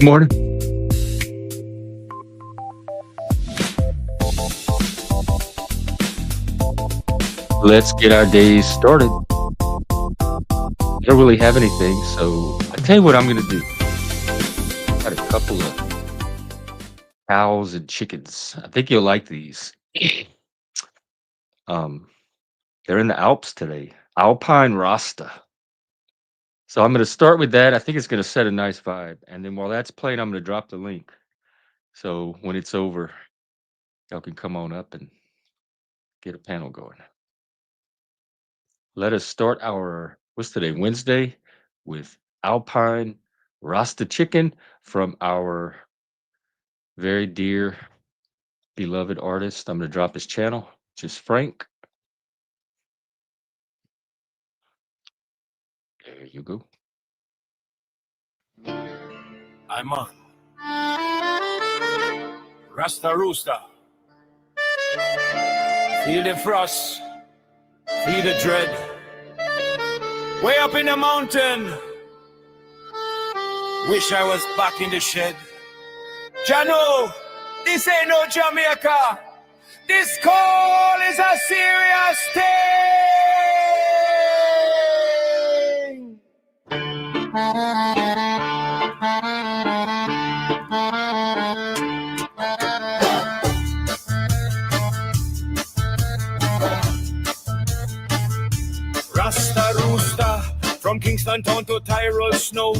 Morning. Let's get our days started. I don't really have anything, so I tell you what I'm gonna do. Got a couple of cows and chickens. I think you'll like these. Um, they're in the Alps today. Alpine Rasta. So I'm gonna start with that. I think it's gonna set a nice vibe. And then while that's playing, I'm gonna drop the link. So when it's over, y'all can come on up and get a panel going. Let us start our what's today? Wednesday with Alpine Rasta chicken from our very dear beloved artist. I'm gonna drop his channel, which is Frank. There you go. I'm on. Rasta Rooster. Feel the frost. Feel the dread. Way up in the mountain. Wish I was back in the shed. Jano, this ain't no Jamaica. This call is a serious thing. Rasta Rooster, from Kingston town to Tyrol snow,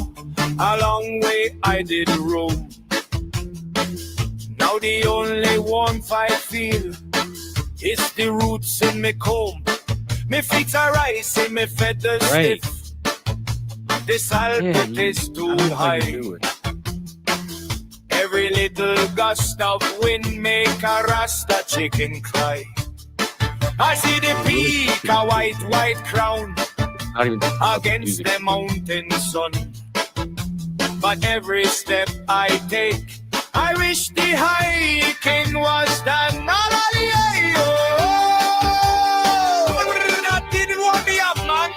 a long way I did roam. Now the only warmth I feel is the roots in me comb. Me feet are rising, me feathers Right. stiff. This altitude is too high. Every little gust of wind make a Rasta chicken cry. I see the peak, a white crown Not even against the mountain sun. But every step I take, I wish the hiking was done. That didn't want me up, man.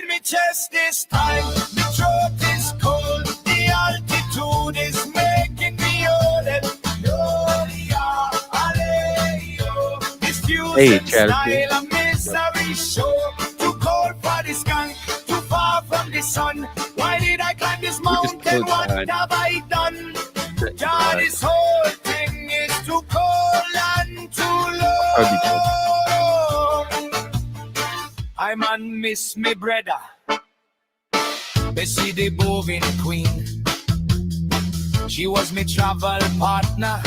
Me chest is tight, my throat is cold, the altitude is making me yodel. Hey, This Chad. style of misery show. Too cold for the skunk, too far from the sun. Why did I climb this mountain? What have I done? God, this whole thing is too cold and too low. I man miss me brother, Bessie the bovine queen. She was me travel partner,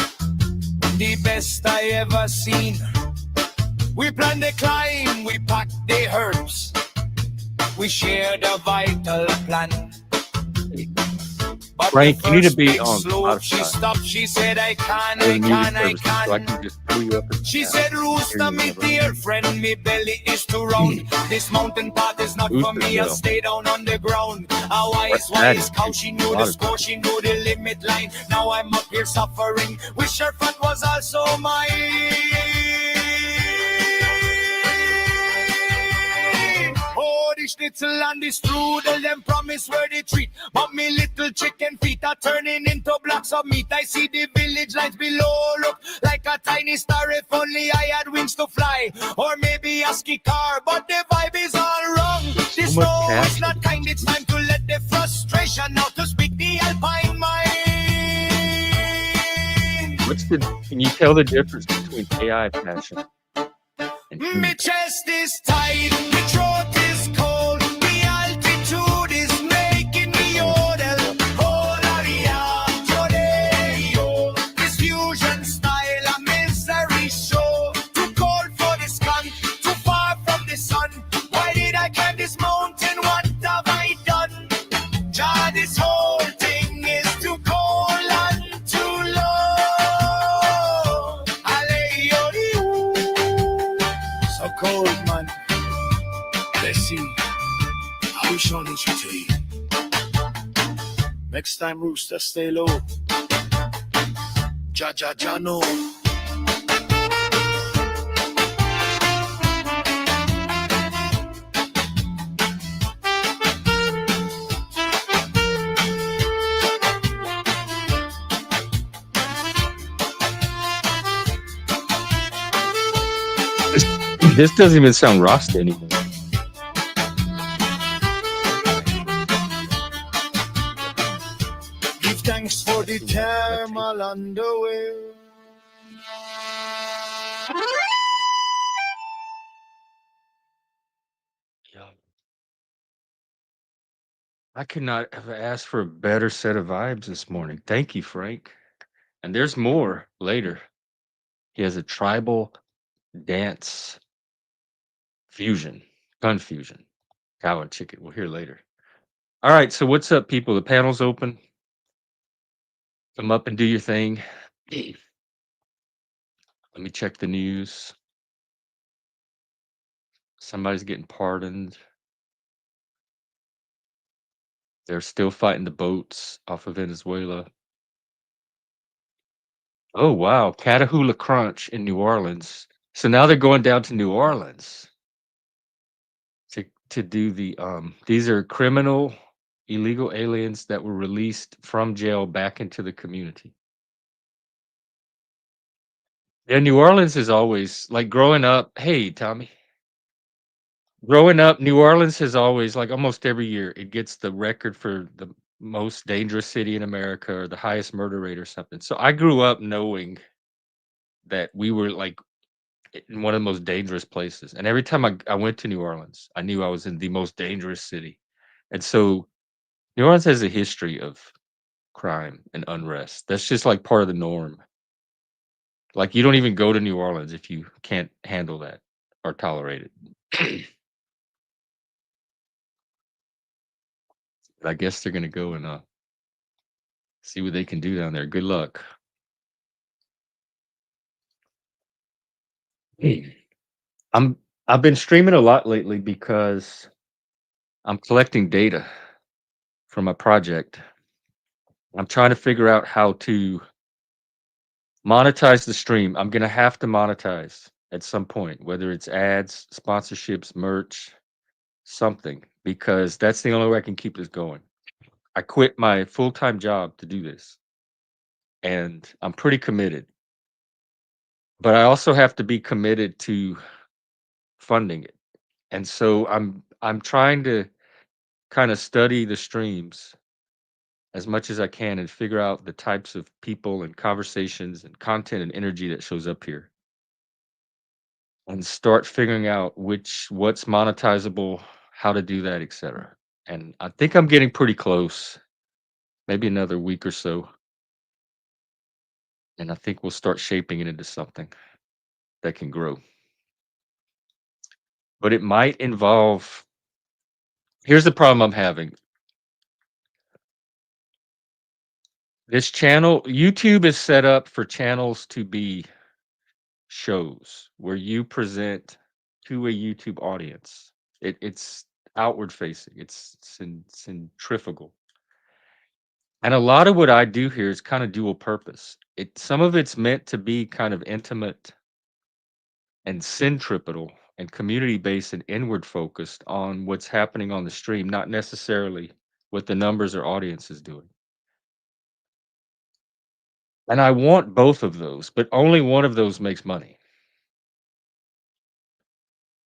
the best I ever seen. We planned the climb, we packed the herbs, we shared a vital plan. But Frank, the you need to first be big on slope, she Spotify. stopped, she said, I can. So I can just pull you up. And She said, Rooster, me dear friend, me belly is too round. This mountain path is not for me, I'll stay down on the ground. A wise cow, she knew the score, she knew the limit line. Now I'm up here suffering, wish her fat was also mine. Oh, the schnitzel and the strudel, them promise where they treat. But me little chicken feet are turning into blocks of meat. I see the village lights below, look like a tiny star. If only I had wings to fly, or maybe a ski car. But the vibe is all wrong. The snow is not kind, it's time to let the frustration out, to speak the alpine mind. Can you tell the difference between AI passion and human Me chest is tight, me throat is cold, the altitude is making me yodel. Oh, this fusion style, a misery show. Too cold for the skunk, too far from the sun. Why did I climb this mountain? What have I done? God, this whole thing is too cold and too low. So cold, man. Let's see. I wish only should tell you. Next time, Rooster, stay low. Ja, no. This doesn't even sound Rasta anymore. Give thanks for That's the too loud. thermal underwear. Yeah. I could not have asked for a better set of vibes this morning. Thank you, Frank. And there's more later. He has a tribal dance fusion, confusion, cow and chicken. We'll hear later. All right. So what's up, people? The panel's open. Come up and do your thing. Let me check the news. Somebody's getting pardoned. They're still fighting the boats off of Venezuela. Oh wow, Catahoula Crunch in New Orleans. So now they're going down to New Orleans to do the these are criminal illegal aliens that were released from jail back into the community. Yeah, New Orleans is always like growing up. Hey, Tommy. Growing up, New Orleans has always like almost every year it gets the record for the most dangerous city in America or the highest murder rate or something. So I grew up knowing that we were like in one of the most dangerous places. And every time I went to New Orleans, I knew I was in the most dangerous city. And so New Orleans has a history of crime and unrest. That's just like part of the norm. Like you don't even go to New Orleans if you can't handle that or tolerate it. I guess they're gonna go and see what they can do down there. Good luck. I'm I've been streaming a lot lately because I'm collecting data for my project. I'm trying to figure out how to monetize the stream. I'm gonna have to monetize at some point, whether it's ads, sponsorships, merch, something, because that's the only way I can keep this going. I quit my full-time job to do this, and I'm pretty committed. But I also have to be committed to funding it. And so I'm trying to kind of study the streams as much as I can and figure out the types of people and conversations and content and energy that shows up here and start figuring out what's monetizable, how to do that, etc. And I think I'm getting pretty close. Maybe another week or so, and I think we'll start shaping it into something that can grow. But it might involve here's the problem I'm having. This channel, YouTube is set up for channels to be shows where you present to a YouTube audience. It's outward facing. It's centrifugal. And a lot of what I do here is kind of dual purpose. Some of it's meant to be kind of intimate and centripetal and community based and inward focused on what's happening on the stream, not necessarily what the numbers or audience is doing. And I want both of those, but only one of those makes money.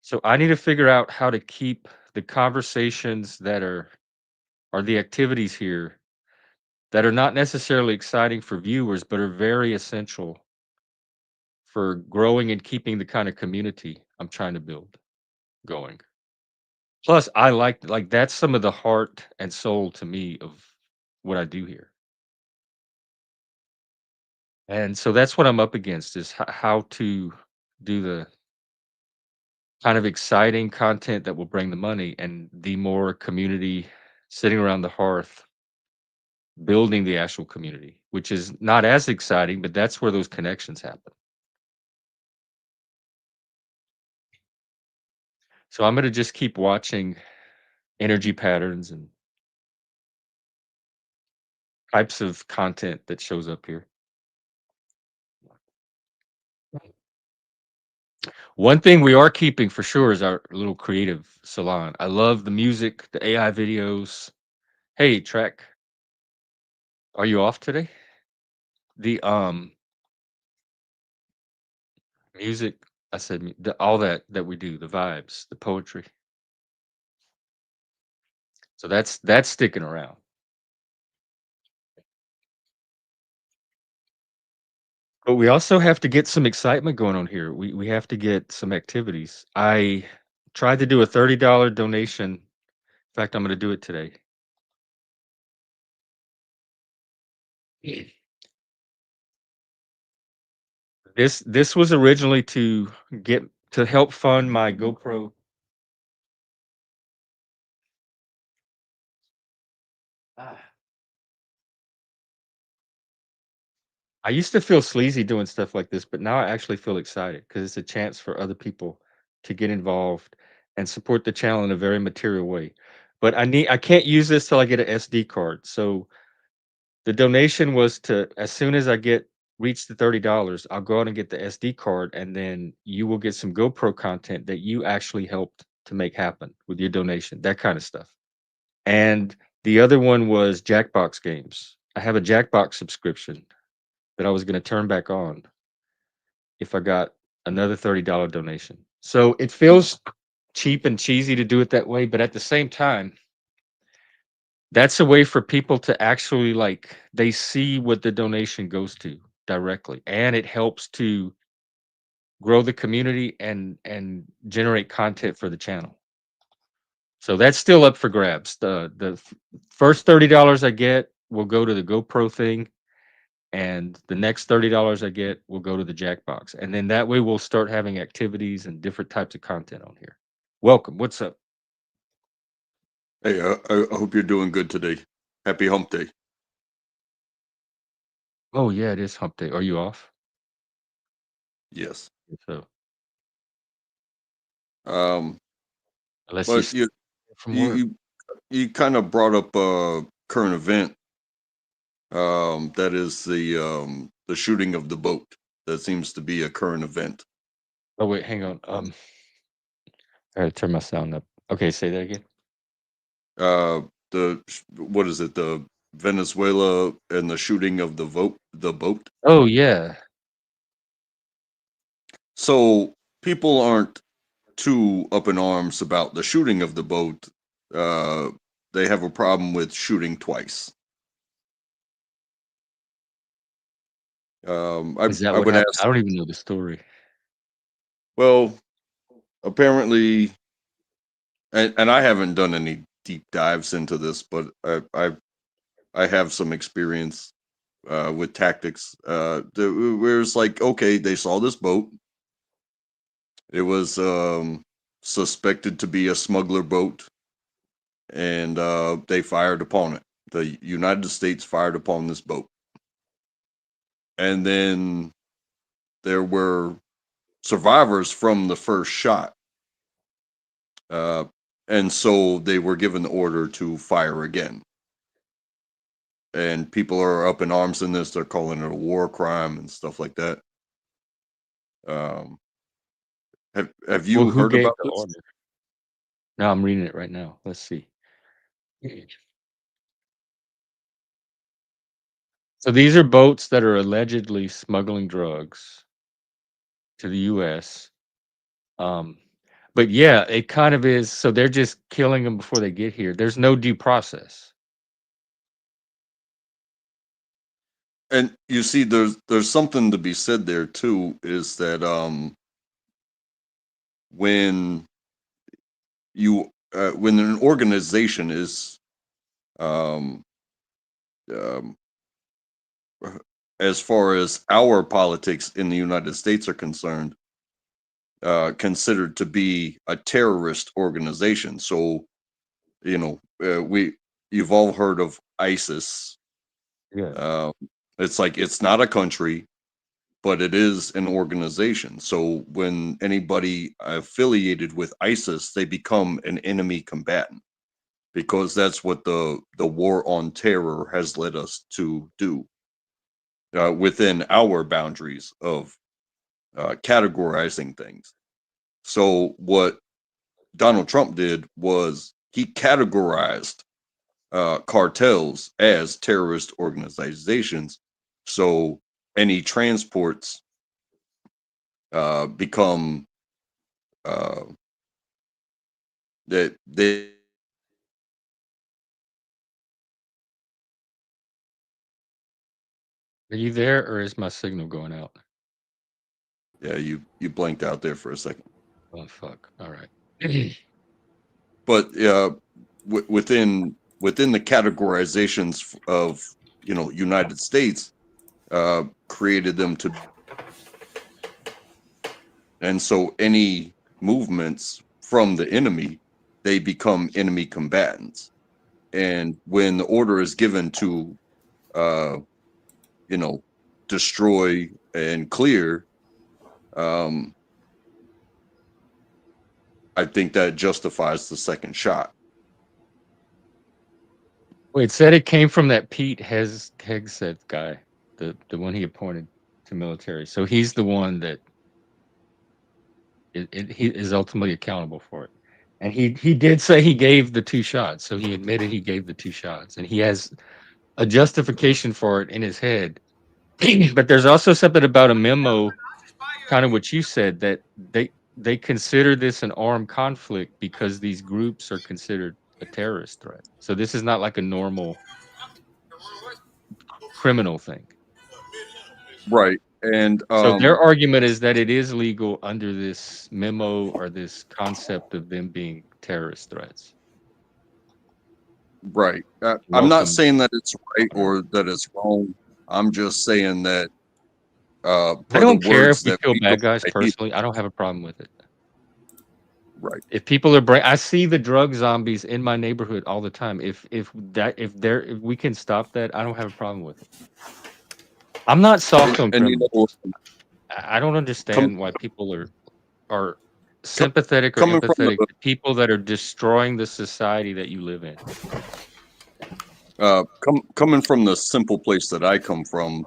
So I need to figure out how to keep the conversations that are the activities here that are not necessarily exciting for viewers, but are very essential for growing and keeping the kind of community I'm trying to build going. Plus, I like that's some of the heart and soul to me of what I do here. And so that's what I'm up against is how to do the kind of exciting content that will bring the money and the more community sitting around the hearth building the actual community, which is not as exciting, but that's where those connections happen. So I'm going to just keep watching energy patterns and types of content that shows up here. One thing we are keeping for sure is our little creative salon. I love the music, the AI videos. Hey, Trek, are you off today? The music. I said all that we do, the vibes, the poetry. So that's sticking around. But we also have to get some excitement going on here. We have to get some activities. I tried to do a $30 donation. In fact, I'm going to do it today. Yeah. This was originally get to help fund my GoPro. Ah. I used to feel sleazy doing stuff like this, but now I actually feel excited because it's a chance for other people to get involved and support the channel in a very material way. But I can't use this till I get an SD card. So the donation was to as soon as I reach the $30, I'll go out and get the SD card, and then you will get some GoPro content that you actually helped to make happen with your donation, that kind of stuff. And the other one was Jackbox games. I have a Jackbox subscription that I was going to turn back on if I got another $30 donation. So it feels cheap and cheesy to do it that way, but at the same time, that's a way for people to actually like they see what the donation goes to directly, and it helps to grow the community and generate content for the channel. So that's still up for grabs. First $30 I get will go to the GoPro thing, and the next $30 I get will go to the Jackbox. And then that way we'll start having activities and different types of content on here. Welcome. What's up? Hey, I hope you're doing good today. Happy Hump Day. Oh yeah, it is hump day. Are you off? Yes. So Um, unless but from you work. you you kind of brought up a current event. That is the shooting of the boat. That seems to be a current event. Oh wait, hang on. I gotta turn my sound up. Okay, say that again. Uh, what is it? The Venezuela and the shooting of the boat. Oh yeah. So people aren't too up in arms about the shooting of the boat. Uh, they have a problem with shooting twice. Is that I what would happened? ask. I don't even know the story. Well, apparently, and I haven't done any deep dives into this, but I have some experience with tactics. Where it's like, okay, they saw this boat. It was suspected to be a smuggler boat, and they fired upon it. The United States fired upon this boat, and then there were survivors from the first shot. Uh, and so they were given the order to fire again. And people are up in arms in this. They're calling it a war crime and stuff like that. Um, have Well, you who heard gave about the this? order? No, I'm reading it right now. Let's see. So these are boats that are allegedly smuggling drugs to the US. Um, but yeah, it kind of is. So they're just killing them before they get here. There's no due process. And you see, there's something to be said there too. Is that when when an organization is um, um, as far as our politics in the United States are concerned, considered to be a terrorist organization. So, we you've all heard of ISIS. Yeah. Uh, it's like it's not a country, but it is an organization. So when anybody affiliated with ISIS, they become an enemy combatant because that's what the war on terror has led us to do within our boundaries of categorizing things. So what Donald Trump did was he categorized cartels as terrorist organizations. So any transports become uh, that they Are you there, or is my signal going out? yeah, you blanked out there for a second. Oh, fuck. All right. But within the categorizations of United States, created them to, and so any movements from the enemy, they become enemy combatants. And when the order is given to uh, you know destroy and clear, um, I think that justifies the second shot. Wait, said it came from that Pete Hegseth guy, the one he appointed to military. So he's the one that he is ultimately accountable for it. And he did say he gave the two shots. So he admitted he gave the two shots, and he has a justification for it in his head. But there's also something about a memo, kind of what you said, that they consider this an armed conflict because these groups are considered a terrorist threat. So this is not like a normal criminal thing. Right. And So their argument is that it is legal under this memo or this concept of them being terrorist threats. right. I'm not Welcome. saying that it's right or that it's wrong. I'm just saying that I per the don't care if words we that kill we go bad guys by here, personally. I don't have a problem with it. right. If people are I see the drug zombies in my neighborhood all the time. If we can stop that, I don't have a problem with it. I'm not soft on And criminals. I don't com, understand why people are com, sympathetic or coming from empathetic the to people that are destroying the society that you live in. coming from the simple place that I come from,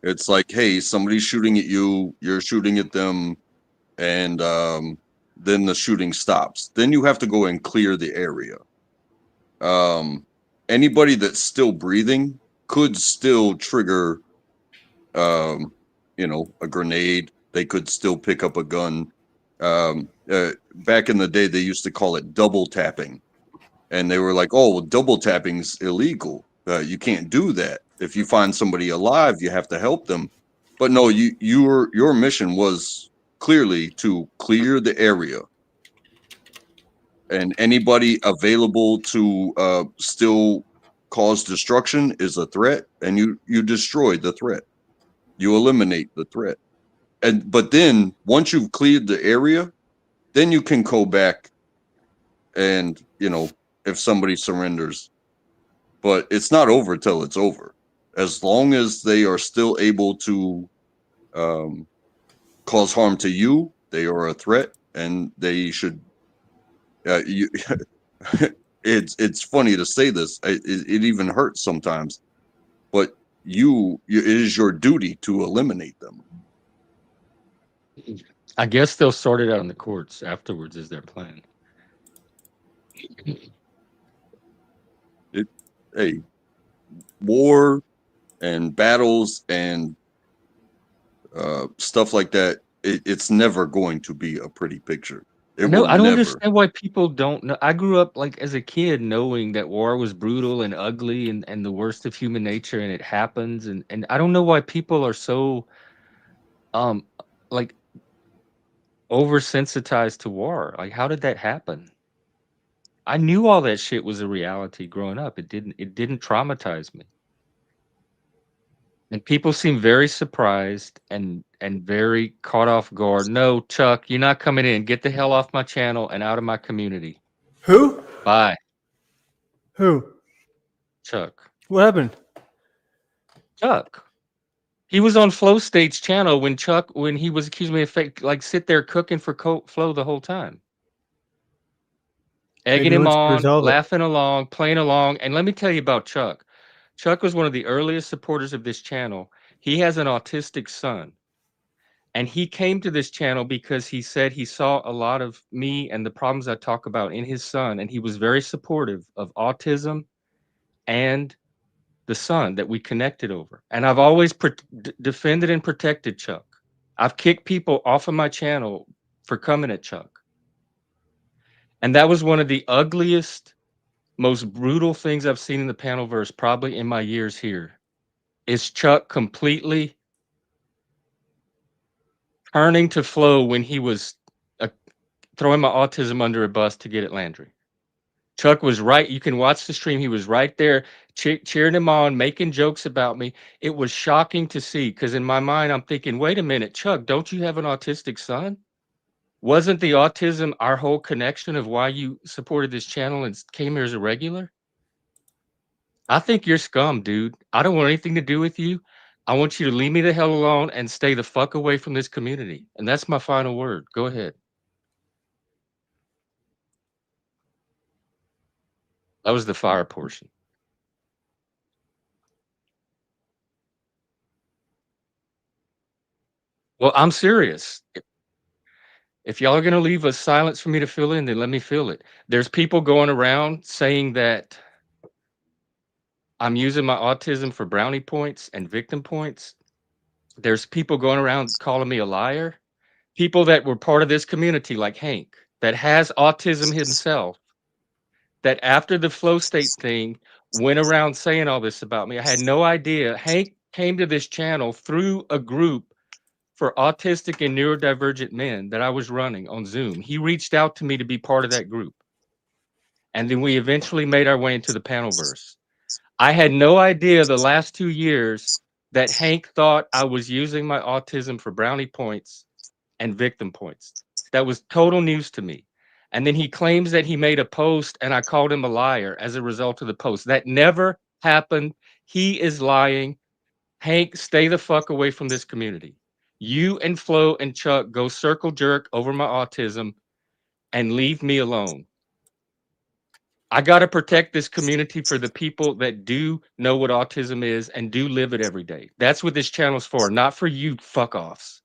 it's like, hey, somebody's shooting at you, you're shooting at them, and then the shooting stops. Then you have to go and clear the area. Um, Anybody that's still breathing could still trigger, um, a grenade. They could still pick up a gun. Back in the day, they used to call it double tapping, and they were like, "Oh, well, double tapping's illegal. You can't do that. If you find somebody alive, you have to help them." But no, your mission was clearly to clear the area, and anybody available to still cause destruction is a threat, and you destroy the threat. You eliminate the threat. And but then once you've cleared the area, then you can go back and if somebody surrenders, but it's not over till it's over. As long as they are still able to um, cause harm to you, they are a threat, and they should. You, it's funny to say this. It even hurts sometimes, but it is your duty to eliminate them. I guess they'll sort it out in the courts afterwards, is their plan. It, hey, war and battles and stuff like that. It's never going to be a pretty picture. It I will know I don't never. understand why people don't know. I grew up like as a kid knowing that war was brutal and ugly and the worst of human nature, and it happens, and I don't know why people are so um like oversensitized to war. Like, how did that happen? I knew all that shit was a reality growing up. It didn't traumatize me. And people seem very surprised and very caught off guard. No, Chuck, you're not coming in. Get the hell off my channel and out of my community. Who? Bye, Who? Chuck. What happened? Chuck. He was on Flow State's channel when he was accusing me of fake, like sit there cooking for Flow the whole time, egging Maybe him once you on, resolve it. laughing along, playing along. And let me tell you about Chuck. Chuck was one of the earliest supporters of this channel. He has an autistic son. And he came to this channel because he said he saw a lot of me and the problems I talk about in his son. And he was very supportive of autism and the son that we connected over. And I've always defended and protected Chuck. I've kicked people off of my channel for coming at Chuck. And that was one of the ugliest, most brutal things I've seen in the panelverse probably in my years here. Is Chuck completely turning to Flo when he was uh, throwing my autism under a bus to get at Landry. Chuck was right. You can watch the stream. He was right there, cheering him on, making jokes about me. It was shocking to see because in my mind, I'm thinking, wait a minute, Chuck, don't you have an autistic son? Wasn't the autism our whole connection of why you supported this channel and came here as a regular? I think you're scum, dude. I don't want anything to do with you. I want you to leave me the hell alone and stay the fuck away from this community. And that's my final word. Go ahead. That was the fire portion. Well, I'm serious. If y'all are gonna leave a silence for me to fill in, then let me fill it. There's people going around saying that I'm using my autism for brownie points and victim points. There's people going around calling me a liar. People that were part of this community, like Hank, that has autism himself, that after the flow state thing went around saying all this about me. I had no idea. Hank came to this channel through a group for autistic and neurodivergent men that I was running on Zoom. He reached out to me to be part of that group. And then we eventually made our way into the panelverse. I had no idea the last 2 years that Hank thought I was using my autism for brownie points and victim points. That was total news to me. And then he claims that he made a post and I called him a liar as a result of the post. That never happened. He is lying. Hank, stay the fuck away from this community. You and Flo and Chuck go circle jerk over my autism and leave me alone. I got to protect this community for the people that do know what autism is and do live it every day. That's what this channel's for, not for you fuck offs.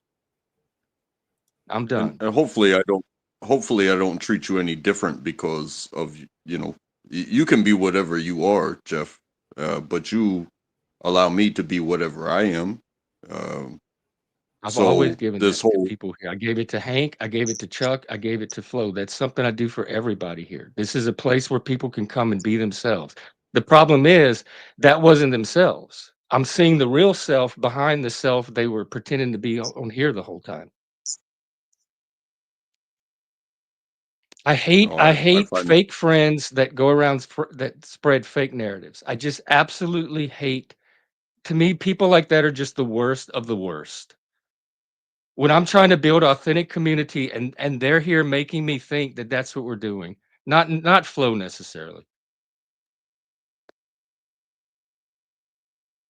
I'm done. And hopefully I don't treat you any different because of, you know, you can be whatever you are, Jeff, but you allow me to be whatever I am. Um, I've always so given this that to whole people here. I gave it to Hank. I gave it to Chuck. I gave it to Flo. That's something I do for everybody here. This is a place where people can come and be themselves. The problem is that wasn't themselves. I'm seeing the real self behind the self they were pretending to be on here the whole time. no, I I hate find fake friends that go around that spread fake narratives. I just absolutely hate. To me, people like that are just the worst of the worst. When I'm trying to build authentic community and they're here making me think that that's what we're doing, not flow necessarily.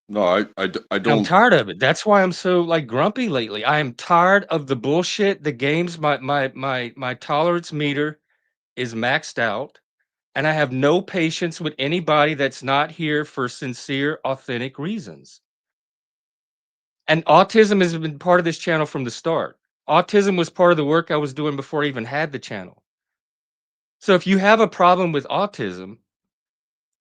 no, I And I'm don't. tired of it. That's why I'm so like grumpy lately. I am tired of the bullshit, the games. My tolerance meter is maxed out, and I have no patience with anybody that's not here for sincere, authentic reasons. And autism has been part of this channel from the start. Autism was part of the work I was doing before I even had the channel. So if you have a problem with autism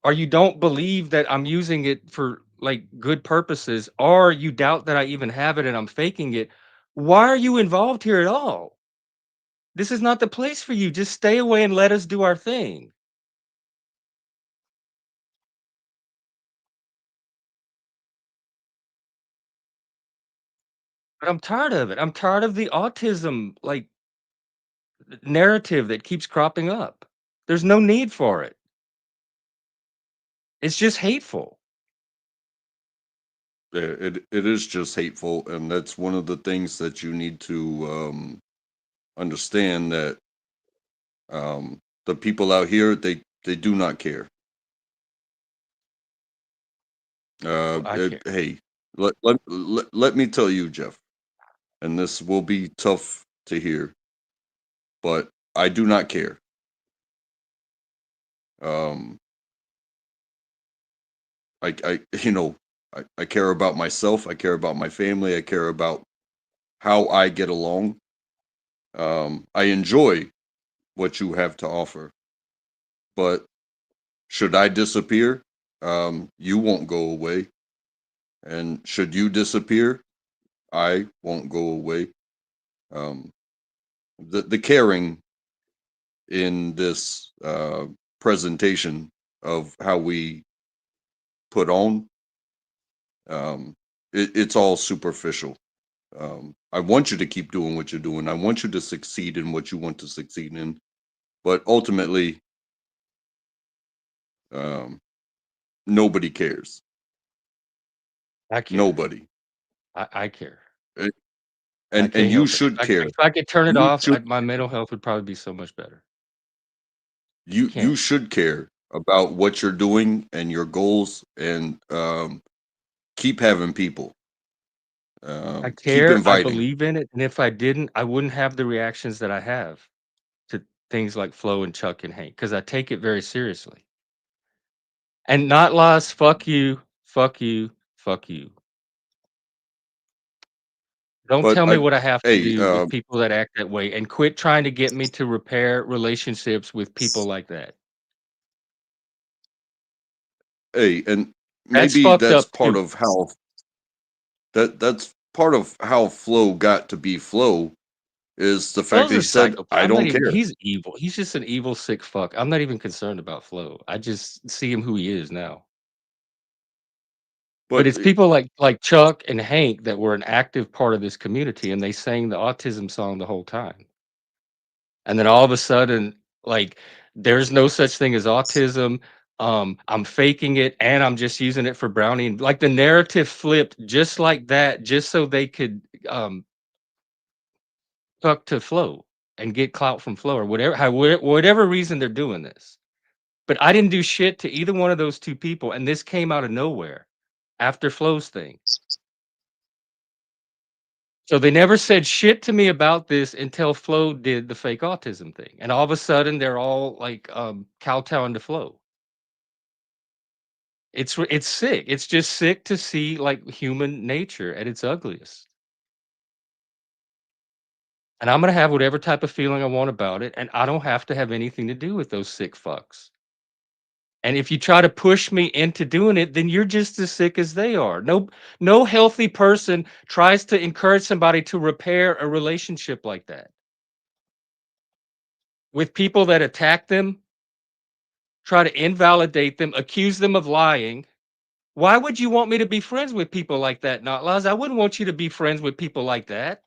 or you don't believe that I'm using it for like good purposes, or you doubt that I even have it and I'm faking it, why are you involved here at all? This is not the place for you. Just stay away and let us do our thing. But I'm tired of it. I'm tired of the autism like narrative that keeps cropping up. There's no need for it. It's just hateful. It is just hateful, and that's one of the things that you need to understand that the people out here they do not care. Well, I care. Hey, let me tell you, Jeff, and this will be tough to hear, but I do not care. Um, I you know, I care about myself. I care about my family. I care about how I get along. I enjoy what you have to offer, but should I disappear, you won't go away. And should you disappear, I won't go away. Um, the caring in this presentation of how we put on, it's all superficial. I want you to keep doing what you're doing. I want you to succeed in what you want to succeed in. But ultimately, um, nobody cares. I care. Nobody. I care. A- I and can't you help it. should care. If I could turn it You off, should my mental health would probably be so much better. I you can't. should care about what you're doing and your goals, and keep having people. I Keep care, I inviting. believe in it, and if I didn't, I wouldn't have the reactions that I have to things like Flo and Chuck and Hank because I take it very seriously. And not lost, fuck you, fuck you, fuck you. Don't But tell me I what I have to hey, do with people that act that way, and quit trying to get me to repair relationships with people like that. hey, and That's maybe fucked that's up part too. of how that's part of how Flo got to be Flo, is the fact Flo's that a he said, psychopath. "I I'm not don't even care." he's evil. He's just an evil, sick fuck. I'm not even concerned about Flo. I just see him who he is now. But But it's people like Chuck and Hank that were an active part of this community, and they sang the autism song the whole time. And then all of a sudden, like, there's no such thing as autism. I'm faking it, and I'm just using it for brownie. And like the narrative flipped just like that, just so they could talk to Flo and get clout from Flo or whatever. Whatever reason they're doing this. But I didn't do shit to either one of those two people, and this came out of nowhere after Flo's thing. So they never said shit to me about this until Flo did the fake autism thing, and all of a sudden they're all like kowtowing to Flo. It's sick. It's just sick to see like human nature at its ugliest. And I'm gonna have whatever type of feeling I want about it, and I don't have to have anything to do with those sick fucks. And if you try to push me into doing it, then you're just as sick as they are. No healthy person tries to encourage somebody to repair a relationship like that. With people that attack them, try to invalidate them, accuse them of lying. Why would you want me to be friends with people like that, not Laz? I wouldn't want you to be friends with people like that.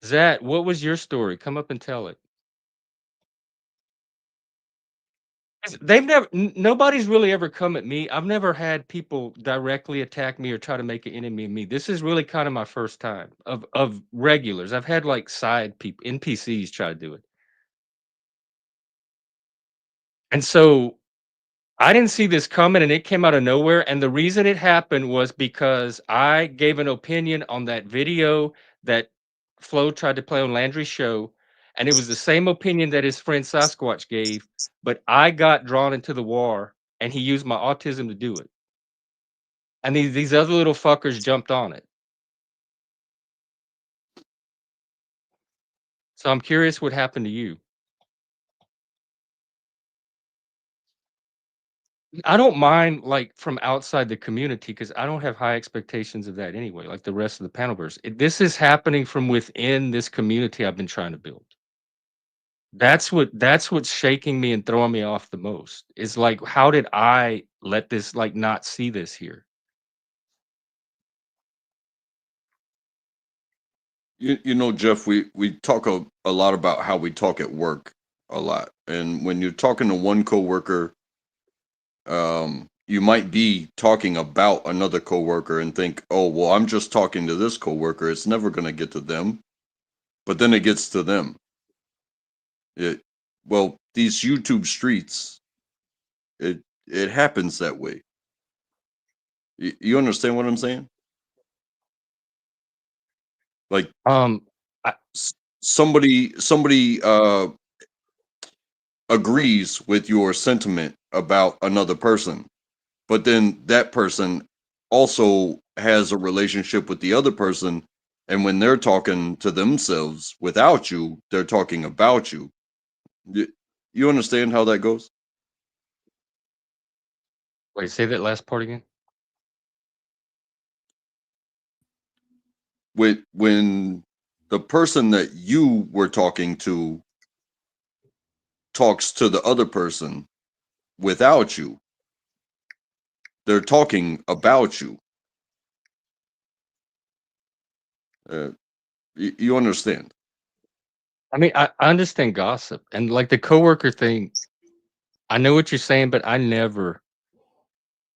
Zat, what was your story? Come up and tell it. 'Cause they've never nobody's really ever come at me. I've never had people directly attack me or try to make an enemy of me. This is really kind of my first time of regulars. I've had like side people, NPCs try to do it. And so I didn't see this coming and it came out of nowhere. And the reason it happened was because I gave an opinion on that video that Flo tried to play on Landry's show. And it was the same opinion that his friend Sasquatch gave, but I got drawn into the war and he used my autism to do it. And these other little fuckers jumped on it. So I'm curious what happened to you. I don't mind like from outside the community because I don't have high expectations of that anyway, like the rest of the panelverse. This is happening from within this community I've been trying to build. That's what's shaking me and throwing me off the most. Is like, how did I let this like not see this here? you know, Jeff, we talk a lot about how we talk at work a lot, and when you're talking to one coworker, you might be talking about another coworker and think, "Oh, well, I'm just talking to this coworker. It's never going to get to them." But then it gets to them. It well, these YouTube streets, it happens that way. You understand what I'm saying? Like Um, I, somebody agrees with your sentiment about another person, but then that person also has a relationship with the other person, and when they're talking to themselves without you, they're talking about you. Y- You understand how that goes? wait, say that last part again. when the person that you were talking to talks to the other person without you, they're talking about you. Uh, you understand? I mean, I understand gossip and like the coworker thing. I know what you're saying, but I never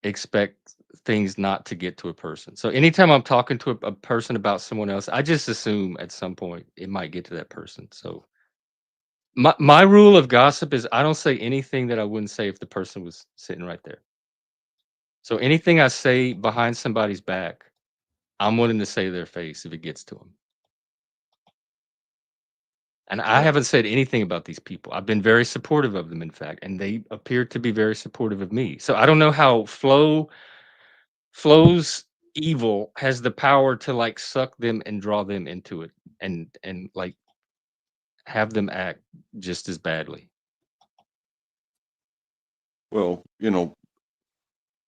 expect things not to get to a person. So anytime I'm talking to a person about someone else, I just assume at some point it might get to that person. So my rule of gossip is I don't say anything that I wouldn't say if the person was sitting right there. So anything I say behind somebody's back, I'm willing to say to their face if it gets to them. And I Yeah. haven't said anything about these people. I've been very supportive of them, in fact, and they appear to be very supportive of me. So I don't know how Flo's evil has the power to like suck them and draw them into it and like have them act just as badly. Well,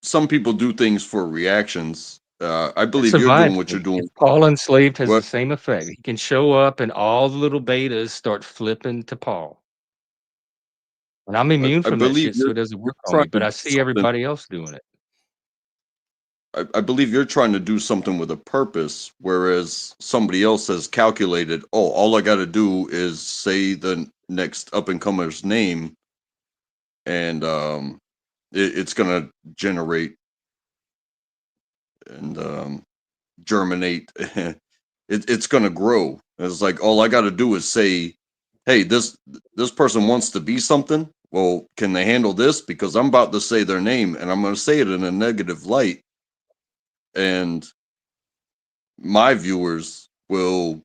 some people do things for reactions. I It believe you're doing survives what you're me. doing. If Paul Enslaved has the What same effect. He can show up and all the little betas start flipping to Paul. And I'm immune I from that believe shit, so it doesn't you're work on trying me. to But do I see something. everybody else doing it. I believe you're trying to do something with a purpose, whereas somebody else has calculated, oh, all I got to do is say the next up and comer's name, and it's gonna generate and germinate. It's gonna grow. It's like all I got to do is say, hey, this person wants to be something. Well, can they handle this? Because I'm about to say their name, and I'm going to say it in a negative light, and my viewers will,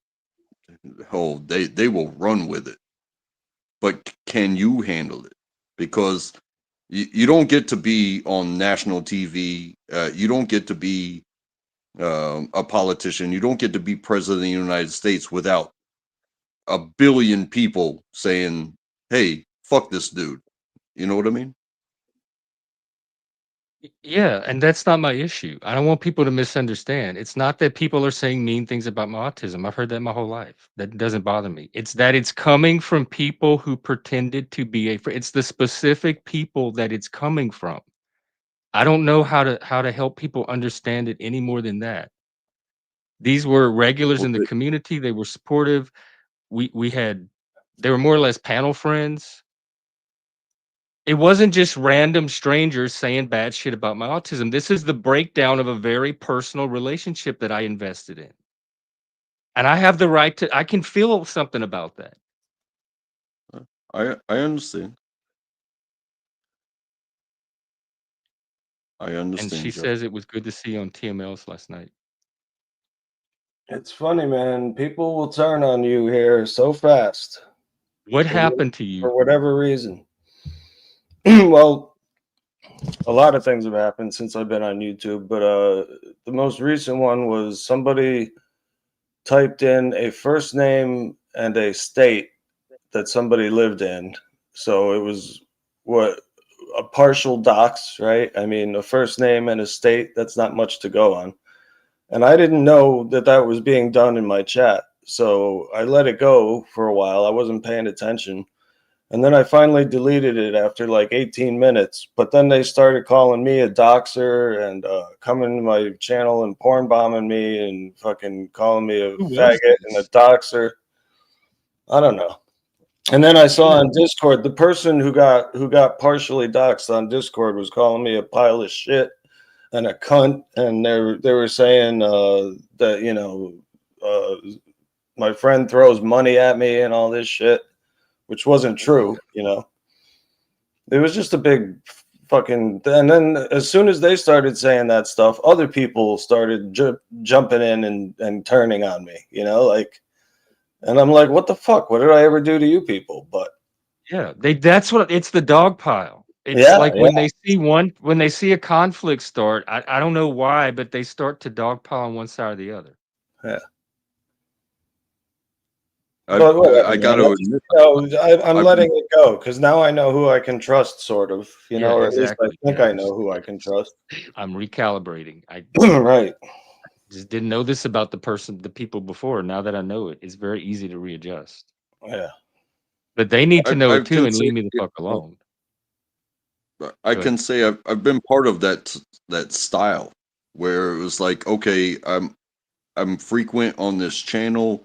oh, they will run with it. But can you handle it? Because you don't get to be on national TV. You don't get to be a politician. You don't get to be president of the United States without a billion people saying, "Hey, fuck this dude." You know what I mean? Yeah, and that's not my issue. I don't want people to misunderstand. It's not that people are saying mean things about my autism. I've heard that my whole life. That doesn't bother me. It's that it's coming from people who pretended to be it's the specific people that it's coming from. I don't know how to help people understand it any more than that. These were regulars Well, in the community. They were supportive. We had they were more or less panel friends. It wasn't just random strangers saying bad shit about my autism. This is the breakdown of a very personal relationship that I invested in. And I have the right to I can feel something about that. I understand. I And she understand, Jeff. says it was good to see you on TMLs last night. It's funny, man. People will turn on you here so fast What for, what- happened to you? for whatever reason. Well, a lot of things have happened since I've been on YouTube, but the most recent one was somebody typed in a first name and a state that somebody lived in. So it was what a partial dox, right? I mean, a first name and a state, that's not much to go on. And I didn't know that that was being done in my chat. So I let it go for a while. I wasn't paying attention. And then I finally deleted it after like 18 minutes. But then they started calling me a doxer and coming to my channel and porn bombing me and fucking calling me a Who was faggot and a this? doxer. I don't know. And then I saw Yeah. on Discord the person who got partially doxed on Discord was calling me a pile of shit and a cunt, and they were saying that uh, my friend throws money at me and all this shit, which wasn't Oh my true. It was just a big fucking. And then as soon as they started saying that stuff, other people started jumping in and turning on me. Like, and I'm like, what the fuck? What did I ever do to you people? But Yeah, that's what it's the dog pile. It's yeah, like when they see a conflict start, I don't know why, but they start to dogpile on one side or the other. yeah. I But whatever, I got man. to admit, I'm I letting it go because now I know who I can trust, sort of, Yeah, or at least I exactly. think Yeah, I know who I can trust. I'm recalibrating. I Right. Just didn't know this about the people before. Now that I know it, it's very easy to readjust. Yeah. But they need to know I it too can and say, leave me the fuck alone. I Go ahead. can say I've been part of that style where it was like, okay, I'm frequent on this channel,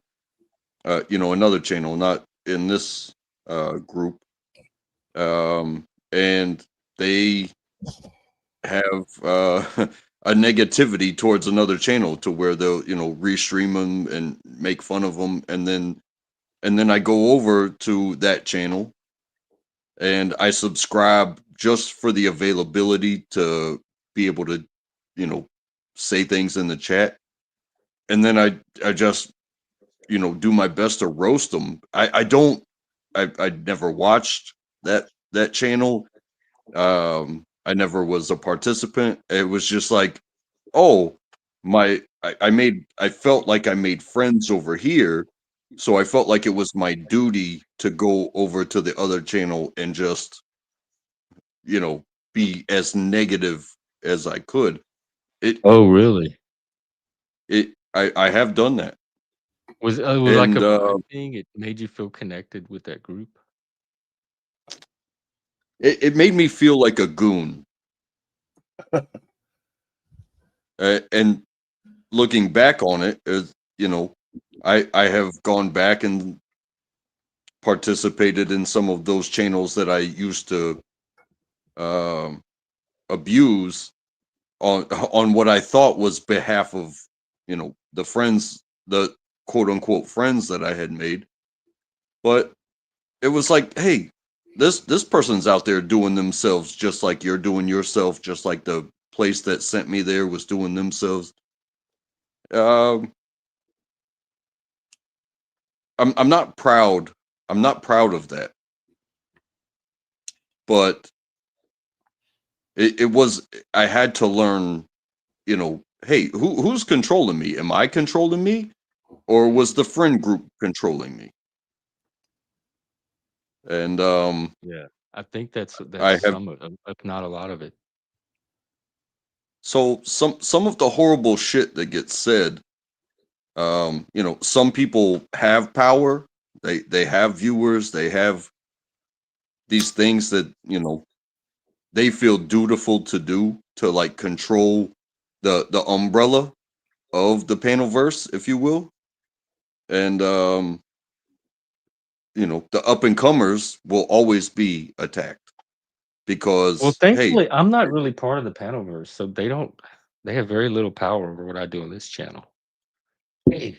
another channel, not in this group, and they have a negativity towards another channel to where they'll restream them and make fun of them, and then I go over to that channel and I subscribe just for the availability to be able to, you know, say things in the chat. And then I just, do my best to roast them. I don't, I never watched that channel. I never was a participant. It was just like, oh, I felt like I made friends over here. So I felt like it was my duty to go over to the other channel and just you know, be as negative as I could. It Oh, really? I have done that. Was it was like a And vibe thing? It made you feel connected with that group? it made me feel like a goon. And looking back on it, you know, I have gone back and participated in some of those channels that I used to um, abuse on what I thought was behalf of the friends, the quote unquote friends that I had made. But it was like, hey, this person's out there doing themselves just like you're doing yourself, just like the place that sent me there was doing themselves. Um, I'm not proud. I'm not proud of that, but it was. I had to learn. Hey, who's controlling me? Am I controlling me, or was the friend group controlling me? And Yeah. I think that's I have some of if not a lot of it. so some of the horrible shit that gets said. Some people have power. They have viewers. They have these things that they feel dutiful to do to like control the umbrella of the panelverse, if you will. And the up and comers will always be attacked Well, because hey, thankfully, I'm not really part of the Panelverse, so they have very little power over what I do on this channel. Hey.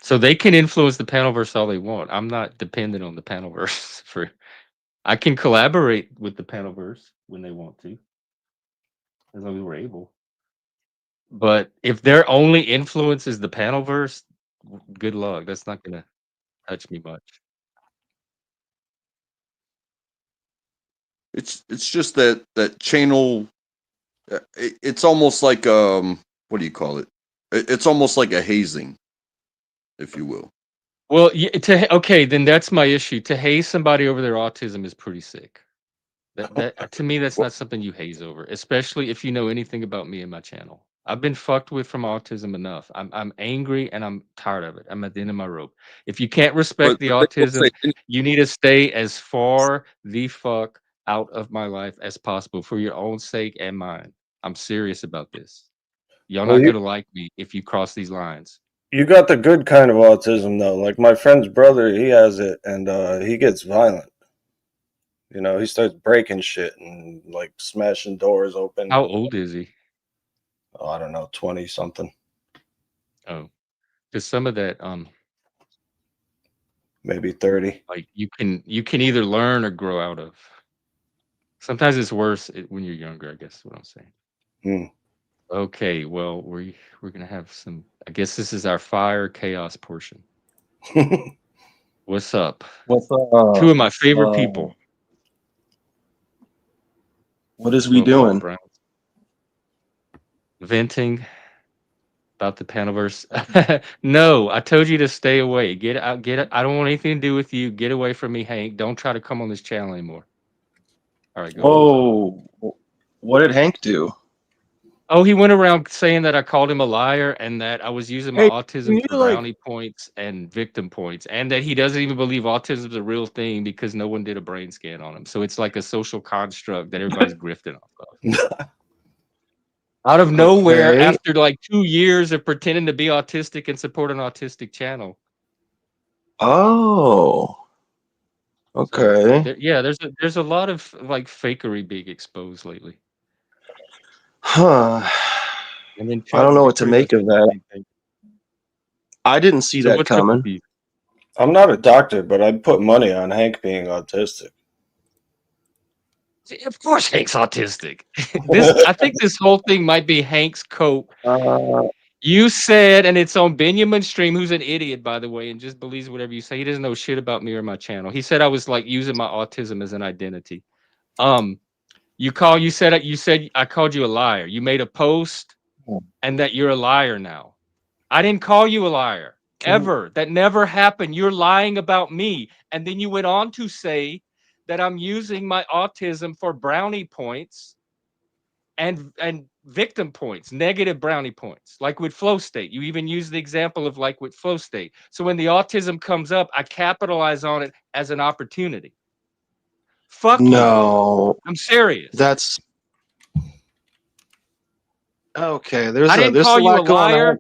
So they can influence the Panelverse all they want. I'm not dependent on the Panelverse for I can collaborate with the Panelverse when they want to, as long as we're able. But if their only influence is the Panelverse, good luck. That's not gonna touch me much. it's just that channel. It's almost like what do you call it? It's almost like a hazing, if you will. Well, okay, then that's my issue. To haze somebody over their autism is pretty sick. That to me, that's not something you haze over, especially if you know anything about me and my channel. I've been fucked with from autism enough. I'm angry and I'm tired of it. I'm at the end of my rope. If you can't respect the But they will say autism, you need to stay as far the fuck out of my life as possible for your own sake and mine. I'm serious about this. Y'all Well, not you gonna like me if you cross these lines. you got the good kind of autism though. Like my friend's brother, he has it, and he gets violent. He starts breaking shit and like smashing doors open. How old is he? Oh, I don't know, 20 something, Oh, because some of that, maybe 30. like you can either learn or grow out of. Sometimes it's worse when you're younger, I guess is what I'm saying. Hmm. Okay, well, we're gonna have some. I guess this is our fire chaos portion. What's up? What's Two of up? my favorite people. What is we What, doing? Brown? Venting about the Panaverse. No, I told you to stay away. Get out. Get it. I don't want anything to do with you. Get away from me, Hank. Don't try to come on this channel anymore. All right, go ahead. Whoa! What did Hank do? Oh, he went around saying that I called him a liar and that I was using my Hey, can autism you for like? brownie points and victim points, and that he doesn't even believe autism is a real thing because no one did a brain scan on him. So it's like a social construct that everybody's grifting off of. Out of nowhere, Okay. after like 2 years of pretending to be autistic and support an autistic channel. Oh. So Okay. yeah, there's a lot of like fakery being exposed lately. Huh. And then I Chuck don't know what to pretty much make of did the that. same thing. I didn't see So that what's up with coming. you? I'm not a doctor, but I'd put money on Hank being autistic. See, of course Hank's autistic. I think this whole thing might be Hank's cope. Uh, You said, and it's on Benjamin Stream, who's an idiot, by the way, and just believes whatever you say. He doesn't know shit about me or my channel. He said I was like using my autism as an identity. Um, you said I called you a liar. You made a post and that you're a liar now. I didn't call you a liar can, ever. That never happened. You're lying about me. And then you went on to say that I'm using my autism for brownie points and victim points, negative brownie points, like with flow state. You even use the example of like with flow state. So when the autism comes up, I capitalize on it as an opportunity. Fuck you. no, I'm serious. that's okay. I didn't There's a call you a lot going on. liar.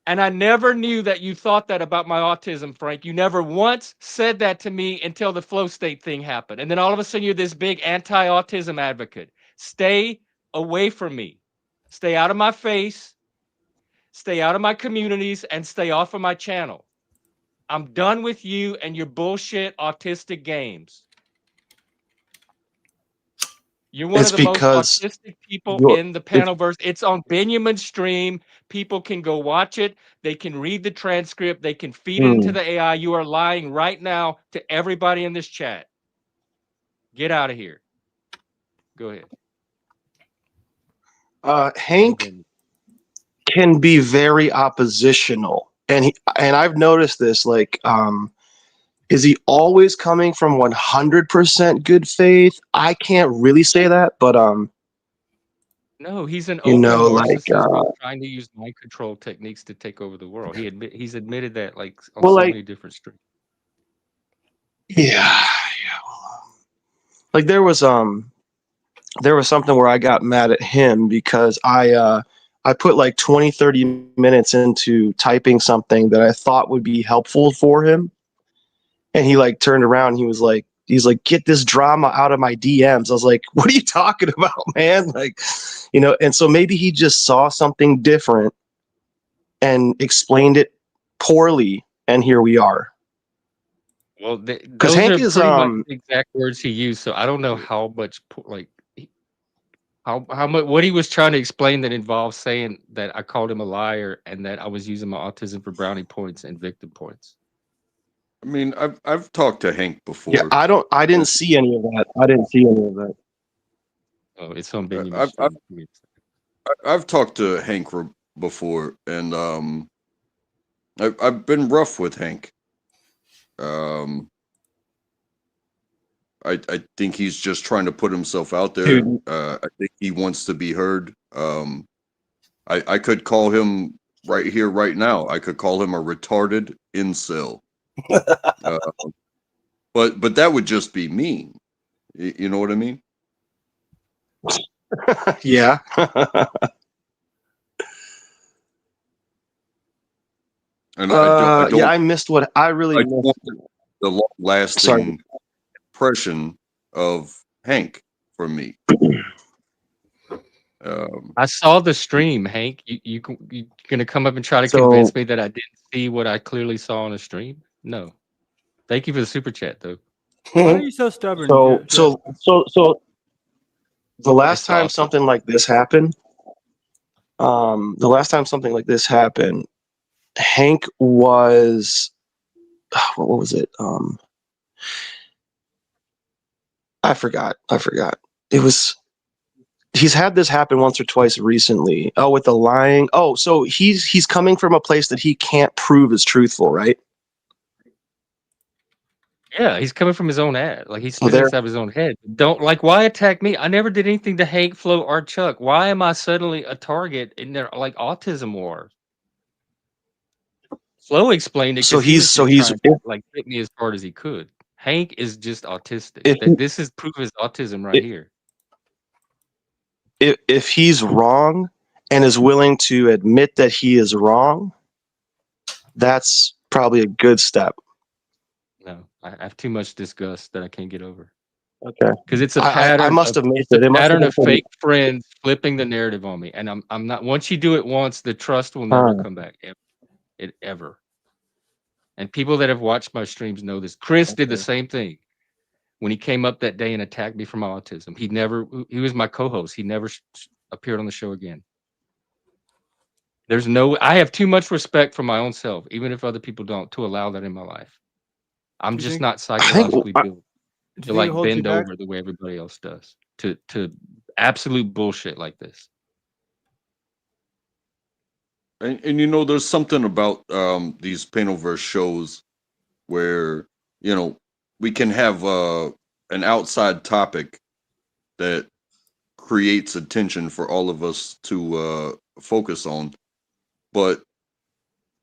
And I never knew that you thought that about my autism, Frank. You never once said that to me until the flow state thing happened. And then all of a sudden, you're this big anti autism advocate. Stay away from me. Stay out of my face. Stay out of my communities and stay off of my channel. I'm done with you and your bullshit autistic games. You're one of It's the most because autistic people you're. in the It's panelverse. It's on Benjamin Stream. People can go watch it. They can read the transcript. They can feed it into hmm. the AI. You are lying right now to everybody in this chat. Get out of here. Go ahead. Hank can be very oppositional, and I've noticed this. Like, is he always coming from 100% good faith? I can't really say that, but No, he's an you open know, like, narcissist who's trying to use mind control techniques to take over the world. He's admitted that like on well, so like, many different streams. yeah, like there was something where I got mad at him because I put like 20-30 minutes into typing something that I thought would be helpful for him, and he like turned around and he's like, get this drama out of my DMs. I was like, what are you talking about, man? Like, you know, and so maybe he just saw something different and explained it poorly, and here we are. Well, Because those Hank are is pretty much the exact words he used. So I don't know how much like how much what he was trying to explain that involves saying that I called him a liar and that I was using my autism for brownie points and victim points. I mean, I've talked to Hank yeah, before. I didn't see any of that. I didn't see any of that. Oh, it's on Uh, Benjamin I've I've Stream. I've talked to Hank before, and I've been rough with Hank. Um, I think he's just trying to put himself out there. Dude, I think he wants to be heard. I could call him right here, right now. I could call him a retarded incel. Uh, but that would just be mean. You know what I mean? yeah. And I Yeah, don't I missed what I really I don't missed. want the Sorry. lasting impression of Hank from me. I saw the stream, Hank. You gonna come up and try to So, convince me that I didn't see what I clearly saw on the stream? No. Thank you for the super chat, though. Hmm. Why are you so stubborn, Jeff? So the I last saw time something like this happened, Hank was what was it? I forgot. It was he's had this happen once or twice recently. Oh, with the lying. Oh, so he's coming from a place that he can't prove is truthful, right? Yeah, he's coming from his own ad. Like he's So spinning there, inside his own head. Don't like why attack me? I never did anything to Hank, Flo, or Chuck. Why am I suddenly a target in their like autism war? Flo explained it so because he he's was so just he's trying to like hit me as hard as he could. Hank is just autistic. if That this is proof of his autism right if here. if he's wrong and is willing to admit that he is wrong, that's probably a good step. No, I have too much disgust that I can't get over. Okay. Because it's a I pattern must of have missed it's a it. It must have pattern been of from. fake friends flipping the narrative on me, and I'm not. Once you do it once, the trust will never Huh, come back. Ever. And people that have watched my streams know this. Chris did the okay. same thing when he came up that day and attacked me for my autism. He was my co-host. He never appeared on the show again. There's no. I have too much respect for my own self, even if other people don't, to allow that in my life. I'm Do you just think? not I think psychologically built Do you to think it like holds you bend back? over the way everybody else does to absolute bullshit like this. And there's something about these Panoverse shows where we can have an outside topic that creates attention for all of us to focus on, but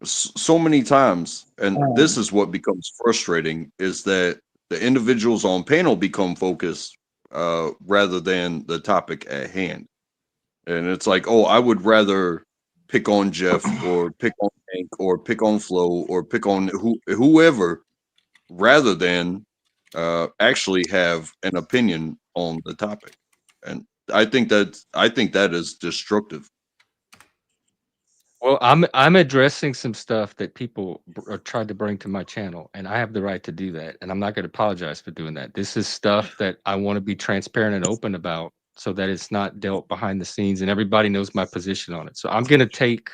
so many times, and this is what becomes frustrating, is that the individuals on panel become focused rather than the topic at hand. And it's like, oh, I would rather pick on Jeff or pick on Hank or pick on Flo or pick on whoever rather than actually have an opinion on the topic. And I think that is destructive. Well, I'm addressing some stuff that people are tried to bring to my channel, and I have the right to do that, and I'm not going to apologize for doing that. This is stuff that I want to be transparent and open about, so that it's not dealt behind the scenes, and everybody knows my position on it. So I'm going to take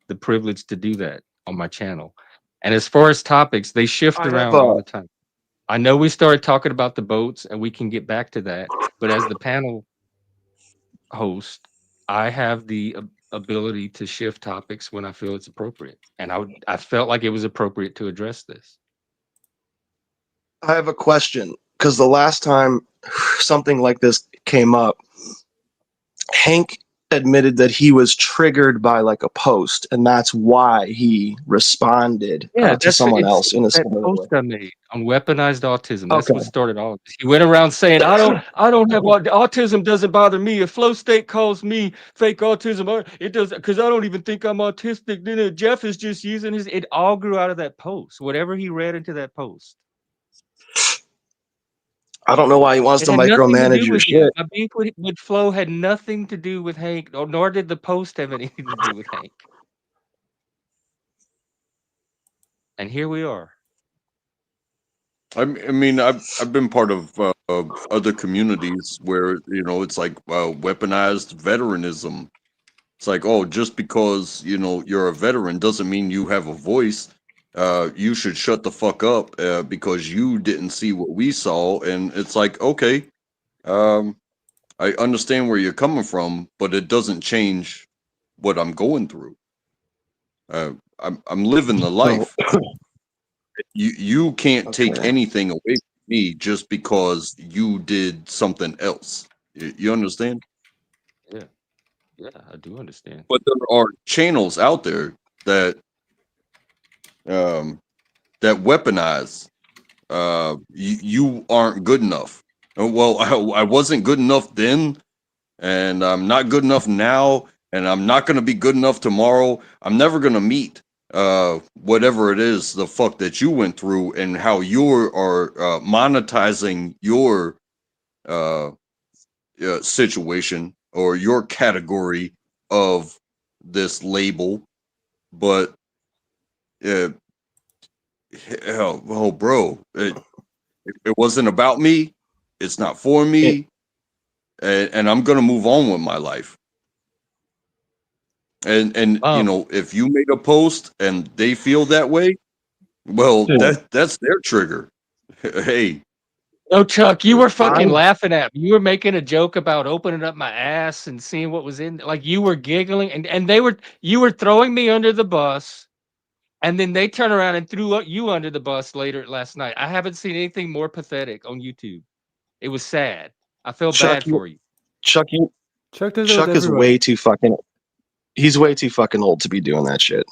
the privilege to do that on my channel. And as far as topics, they shift I have around all the time. I know we started talking about the boats, and we can get back to that. But as the panel host, I have the ability to shift topics when I feel it's appropriate, and I felt like it was appropriate to address this. I have a question because the last time something like this came up, Hank admitted that he was triggered by like a post, and that's why he responded Yeah, to someone else it's in a that similar way. post I made on weaponized autism. That's Okay. what started all of this. He went around saying, I don't have autism doesn't bother me. If Flow State calls me fake autism, it does because I don't even think I'm autistic. Then Jeff is just using his. It all grew out of that post. Whatever he read into that post. I don't know why he wants It to had nothing to micromanage do your with me. shit. My beef with Flo had nothing to do with Hank, nor did the post have anything to do with Hank. And here we are. I mean, I've been part of other communities where it's like weaponized veteranism. It's like, oh, just because you're a veteran doesn't mean you have a voice. You should shut the fuck up because you didn't see what we saw. And it's like, okay, um, I understand where you're coming from, but it doesn't change what I'm going through. I'm living the So, life. You can't take okay. anything away from me just because you did something else. You understand? Yeah, yeah, I do understand. But there are channels out there that um that weaponize you aren't good enough. Well, I wasn't good enough then, and I'm not good enough now, and I'm not gonna be good enough tomorrow. I'm never gonna meet whatever it is the fuck that you went through and how you are monetizing your uh, situation or your category of this label. But uh, hell, oh, bro, it wasn't about me. It's not for It, me, and I'm gonna move on with my life. And Um, if you made a post and they feel that way, well, dude, that's their trigger. Hey, no, Chuck, you were I fucking laughing at me. You were making a joke about opening up my ass and seeing what was in. Like you were giggling, and you were throwing me under the bus And then they turn around and threw you under the bus later last night. I haven't seen anything more pathetic on YouTube. It was sad. I felt Chuck, bad for you. Chuck, Chuck does it with Chuck is everyone. way too fucking. He's way too fucking old to be doing that shit.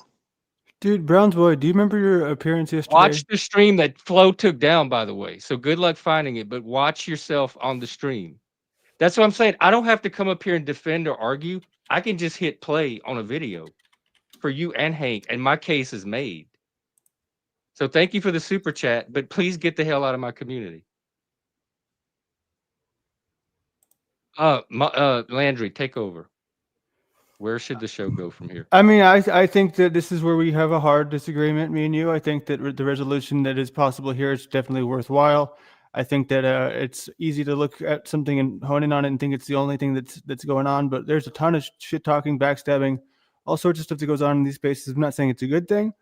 Dude, Brown's boy, do you remember your appearance yesterday? Watch the stream that Flo took down, by the way. So good luck finding it, but watch yourself on the stream. That's what I'm saying. I don't have to come up here and defend or argue. I can just hit play on a video for you and Hank, and my case is made. So thank you for the super chat, but please get the hell out of my community. Landry, take over. Where should the show go from here? I mean, I think that this is where we have a hard disagreement, me and you. I think that the resolution that is possible here is definitely worthwhile. I think that it's easy to look at something and hone in on it and think it's the only thing that's going on, but there's a ton of shit talking, backstabbing, all sorts of stuff that goes on in these spaces. I'm not saying it's a good thing,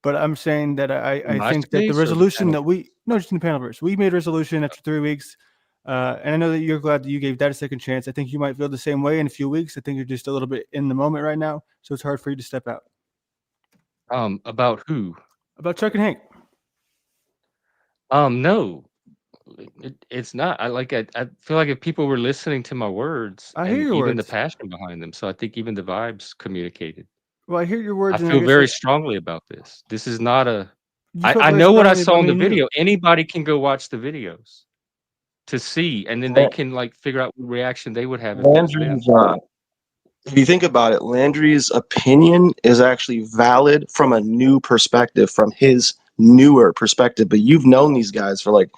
but I'm saying that I think that the resolution that just in the Panelverse, we made a resolution after 3 weeks. And I know that you're glad that you gave that a second chance. I think you might feel the same way in a few weeks. I think you're just a little bit in the moment right now, so it's hard for you to step out. About who? About Chuck and Hank. No, it's not. I feel like if people were listening to my words, I hear your even words. the passion behind them, so I think even the vibes communicated. Well, I hear your words. I feel very strongly about this. This is not a. I very know what I strongly saw about in me the and you. video. Anybody can go watch the videos to see, and then they can like figure out what reaction they would have if it was them. Landry's, if you think about it, Landry's opinion is actually valid from a new perspective, from his newer perspective. But you've known these guys for like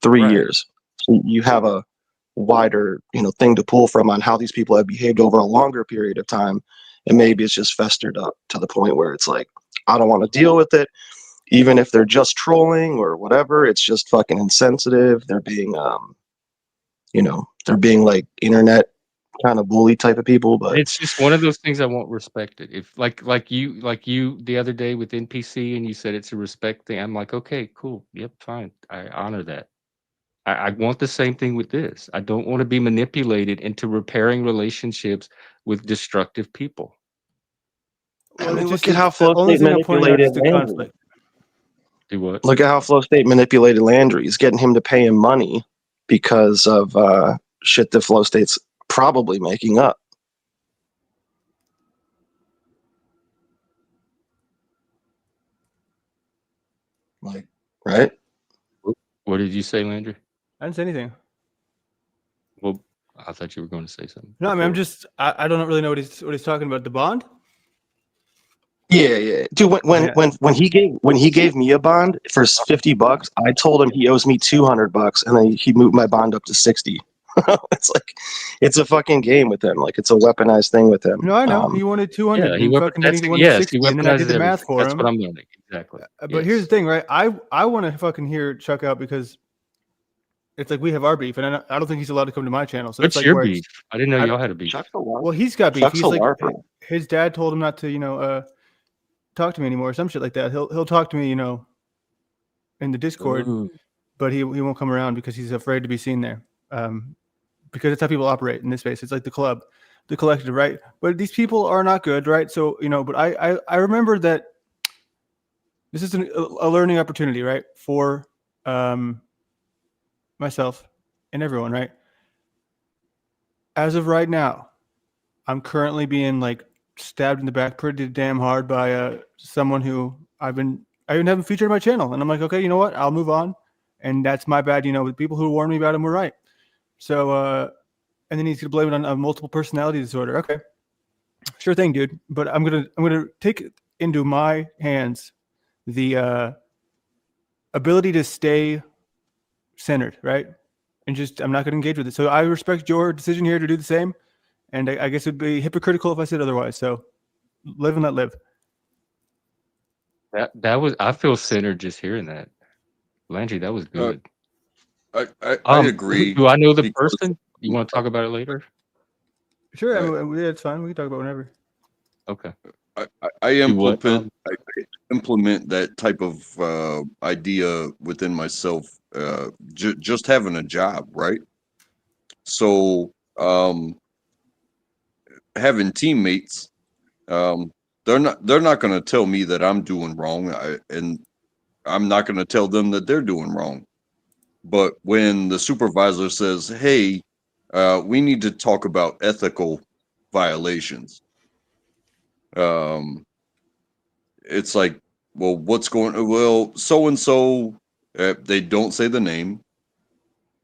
3 Right. years, so you have a wider, thing to pull from on how these people have behaved over a longer period of time, and maybe it's just festered up to the point where it's like, I don't want to deal with it, even if they're just trolling or whatever. It's just fucking insensitive. They're being, they're being like internet kind of bully type of people. But It's just one of those things I won't respect it. If like you the other day with NPC and you said it's a respect thing, I'm like, okay, cool, yep, fine. I honor that. I want the same thing with this. I don't want to be manipulated into repairing relationships with destructive people. Well, I mean, look at how Flow State manipulated Landry. Do what? Look at how Flow State manipulated Landry. He's getting him to pay him money because of shit that Flow State's probably making up. Like, right? What did you say, Landry? I didn't say anything. Well, I thought you were going to say something. No, I mean, I don't really know what he's talking about. The bond? Yeah. Dude, when he gave me a bond for $50, I told him he owes me $200, and then he moved my bond up to $60. It's like, it's a fucking game with him. Like, it's a weaponized thing with him. No, I know. He wanted 200. Yeah, he wanted 60, and then I did the math for him. That's what I'm learning. Exactly. But here's the thing, right? I want to fucking hear Chuck out because it's like we have our beef, and I don't think he's allowed to come to my channel. So what's like your beef? I didn't know y'all had a beef. Well, he's got beef. He's like, his dad told him not to, talk to me anymore, or some shit like that. He'll talk to me, in the Discord, but he won't come around because he's afraid to be seen there. Because that's how people operate in this space. It's like the club, the collective, right? But these people are not good, right? So but I remember that this is a learning opportunity, right, for myself and everyone, right? As of right now, I'm currently being like stabbed in the back pretty damn hard by someone who I even haven't featured on my channel, and I'm like, okay, you know what? I'll move on, and that's my bad. The people who warned me about him were right. So, and then he's gonna blame it on a multiple personality disorder. Okay, sure thing, dude. But I'm gonna take into my hands the ability to stay centered, right? And I'm not gonna engage with it. So I respect your decision here to do the same. And I guess it'd be hypocritical if I said otherwise. So live and let live. That was, I feel centered just hearing that. Landry, that was good. I agree. Do I know the person? You want to talk about it later? Sure, I mean, it's fine. We can talk about it whenever. Okay. I implement that type of idea within myself. Just having a job, right? So having teammates, they're not going to tell me that I'm doing wrong, and I'm not going to tell them that they're doing wrong. But when the supervisor says, "Hey, we need to talk about ethical violations," um, it's like, well, what's going? Well, so and so. They don't say the name.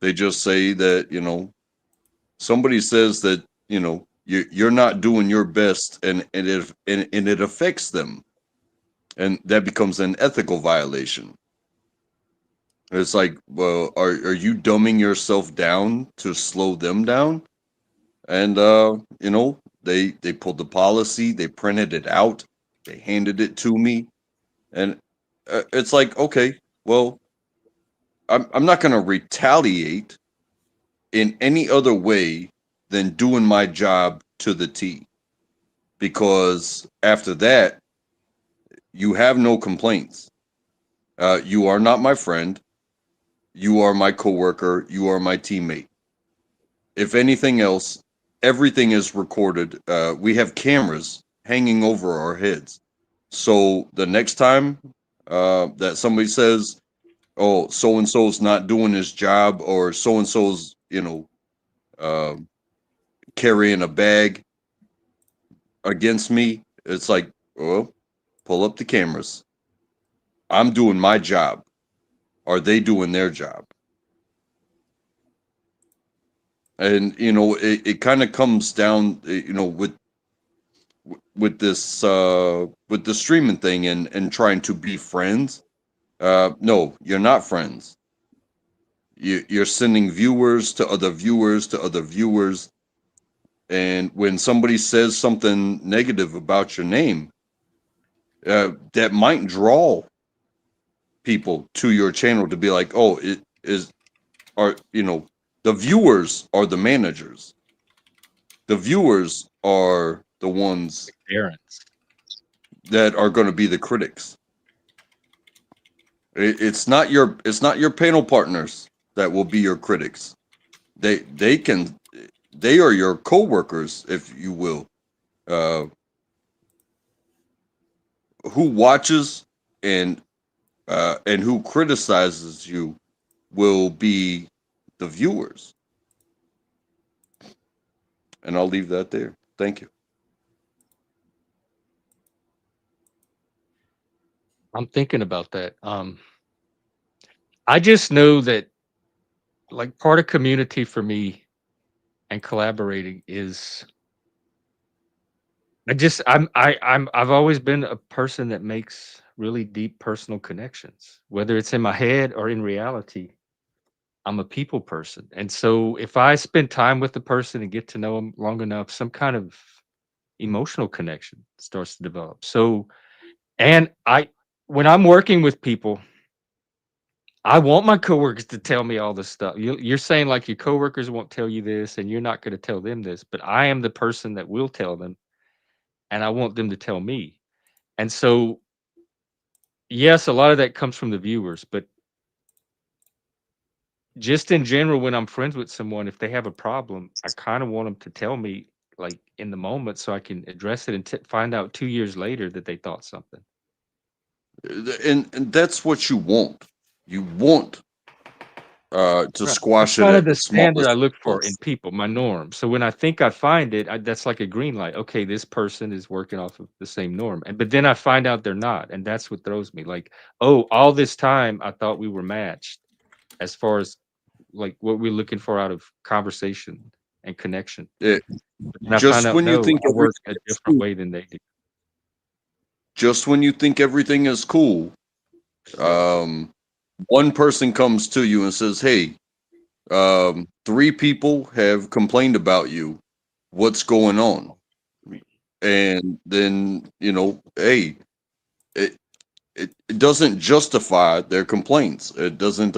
They just say that somebody says that you're not doing your best, and it affects them, and that becomes an ethical violation. It's like, well, are you dumbing yourself down to slow them down? And they pulled the policy, they printed it out, they handed it to me, and it's like, okay, well, I'm not going to retaliate in any other way than doing my job to the T, because after that, you have no complaints. You are not my friend. You are my coworker. You are my teammate. If anything else, everything is recorded. We have cameras hanging over our heads. So the next time that somebody says, "Oh, so and so's not doing his job," or "so and so's, uh, carrying a bag against me," it's like, well, pull up the cameras. I'm doing my job. Are they doing their job? And it kind of comes down, with the streaming thing and trying to be friends. No, you're not friends. You're sending viewers to other viewers to other viewers, and when somebody says something negative about your name, that might draw people to your channel to be like, oh, it is are the viewers are the managers. The viewers are the ones Parents. that are going to be the critics. It's not your panel partners that will be your critics. They are your coworkers, if you will. Uh, who watches and who criticizes you will be the viewers. And I'll leave that there. Thank you. I'm thinking about that. I just know that like part of community for me and collaborating is I've always been a person that makes really deep personal connections, whether it's in my head or in reality. I'm a people person. And so if I spend time with the person and get to know them long enough, some kind of emotional connection starts to develop. So, and when I'm working with people, I want my coworkers to tell me all this stuff. You're saying like your coworkers won't tell you this and you're not going to tell them this, but I am the person that will tell them and I want them to tell me. And so, yes, a lot of that comes from the viewers, but just in general, when I'm friends with someone, if they have a problem, I kind of want them to tell me like in the moment so I can address it and find out 2 years later that they thought something. And that's what you want. You want to Right. That's squash it kind of at the the standard smallest I look for in plus. people, my norm. So when I think I find it, that's like a green light. Okay, this person is working off of the same norm. But then I find out they're not, and that's what throws me. Like, oh, all this time I thought we were matched as far as like what we're looking for out of conversation and connection. It, But then I find just out when you no, think I work everything a is different cool, way than they do. just when you think everything is cool, um, one person comes to you and says, "Hey, 3 people have complained about you. What's going on?" And then hey, it, it doesn't justify their complaints. It doesn't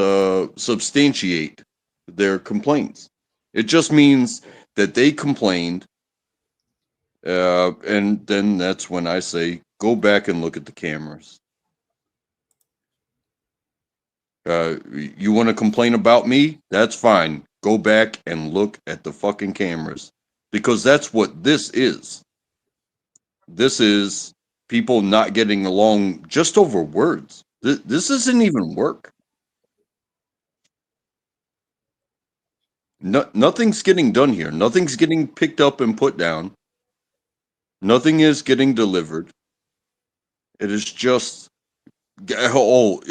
substantiate their complaints. It just means that they complained, and then that's when I say, go back and look at the cameras. You want to complain about me? That's fine. Go back and look at the fucking cameras, because that's what this is. This is people not getting along just over words. This isn't even work. Nothing's getting done here. Nothing's getting picked up and put down. Nothing is getting delivered. It is just, oh,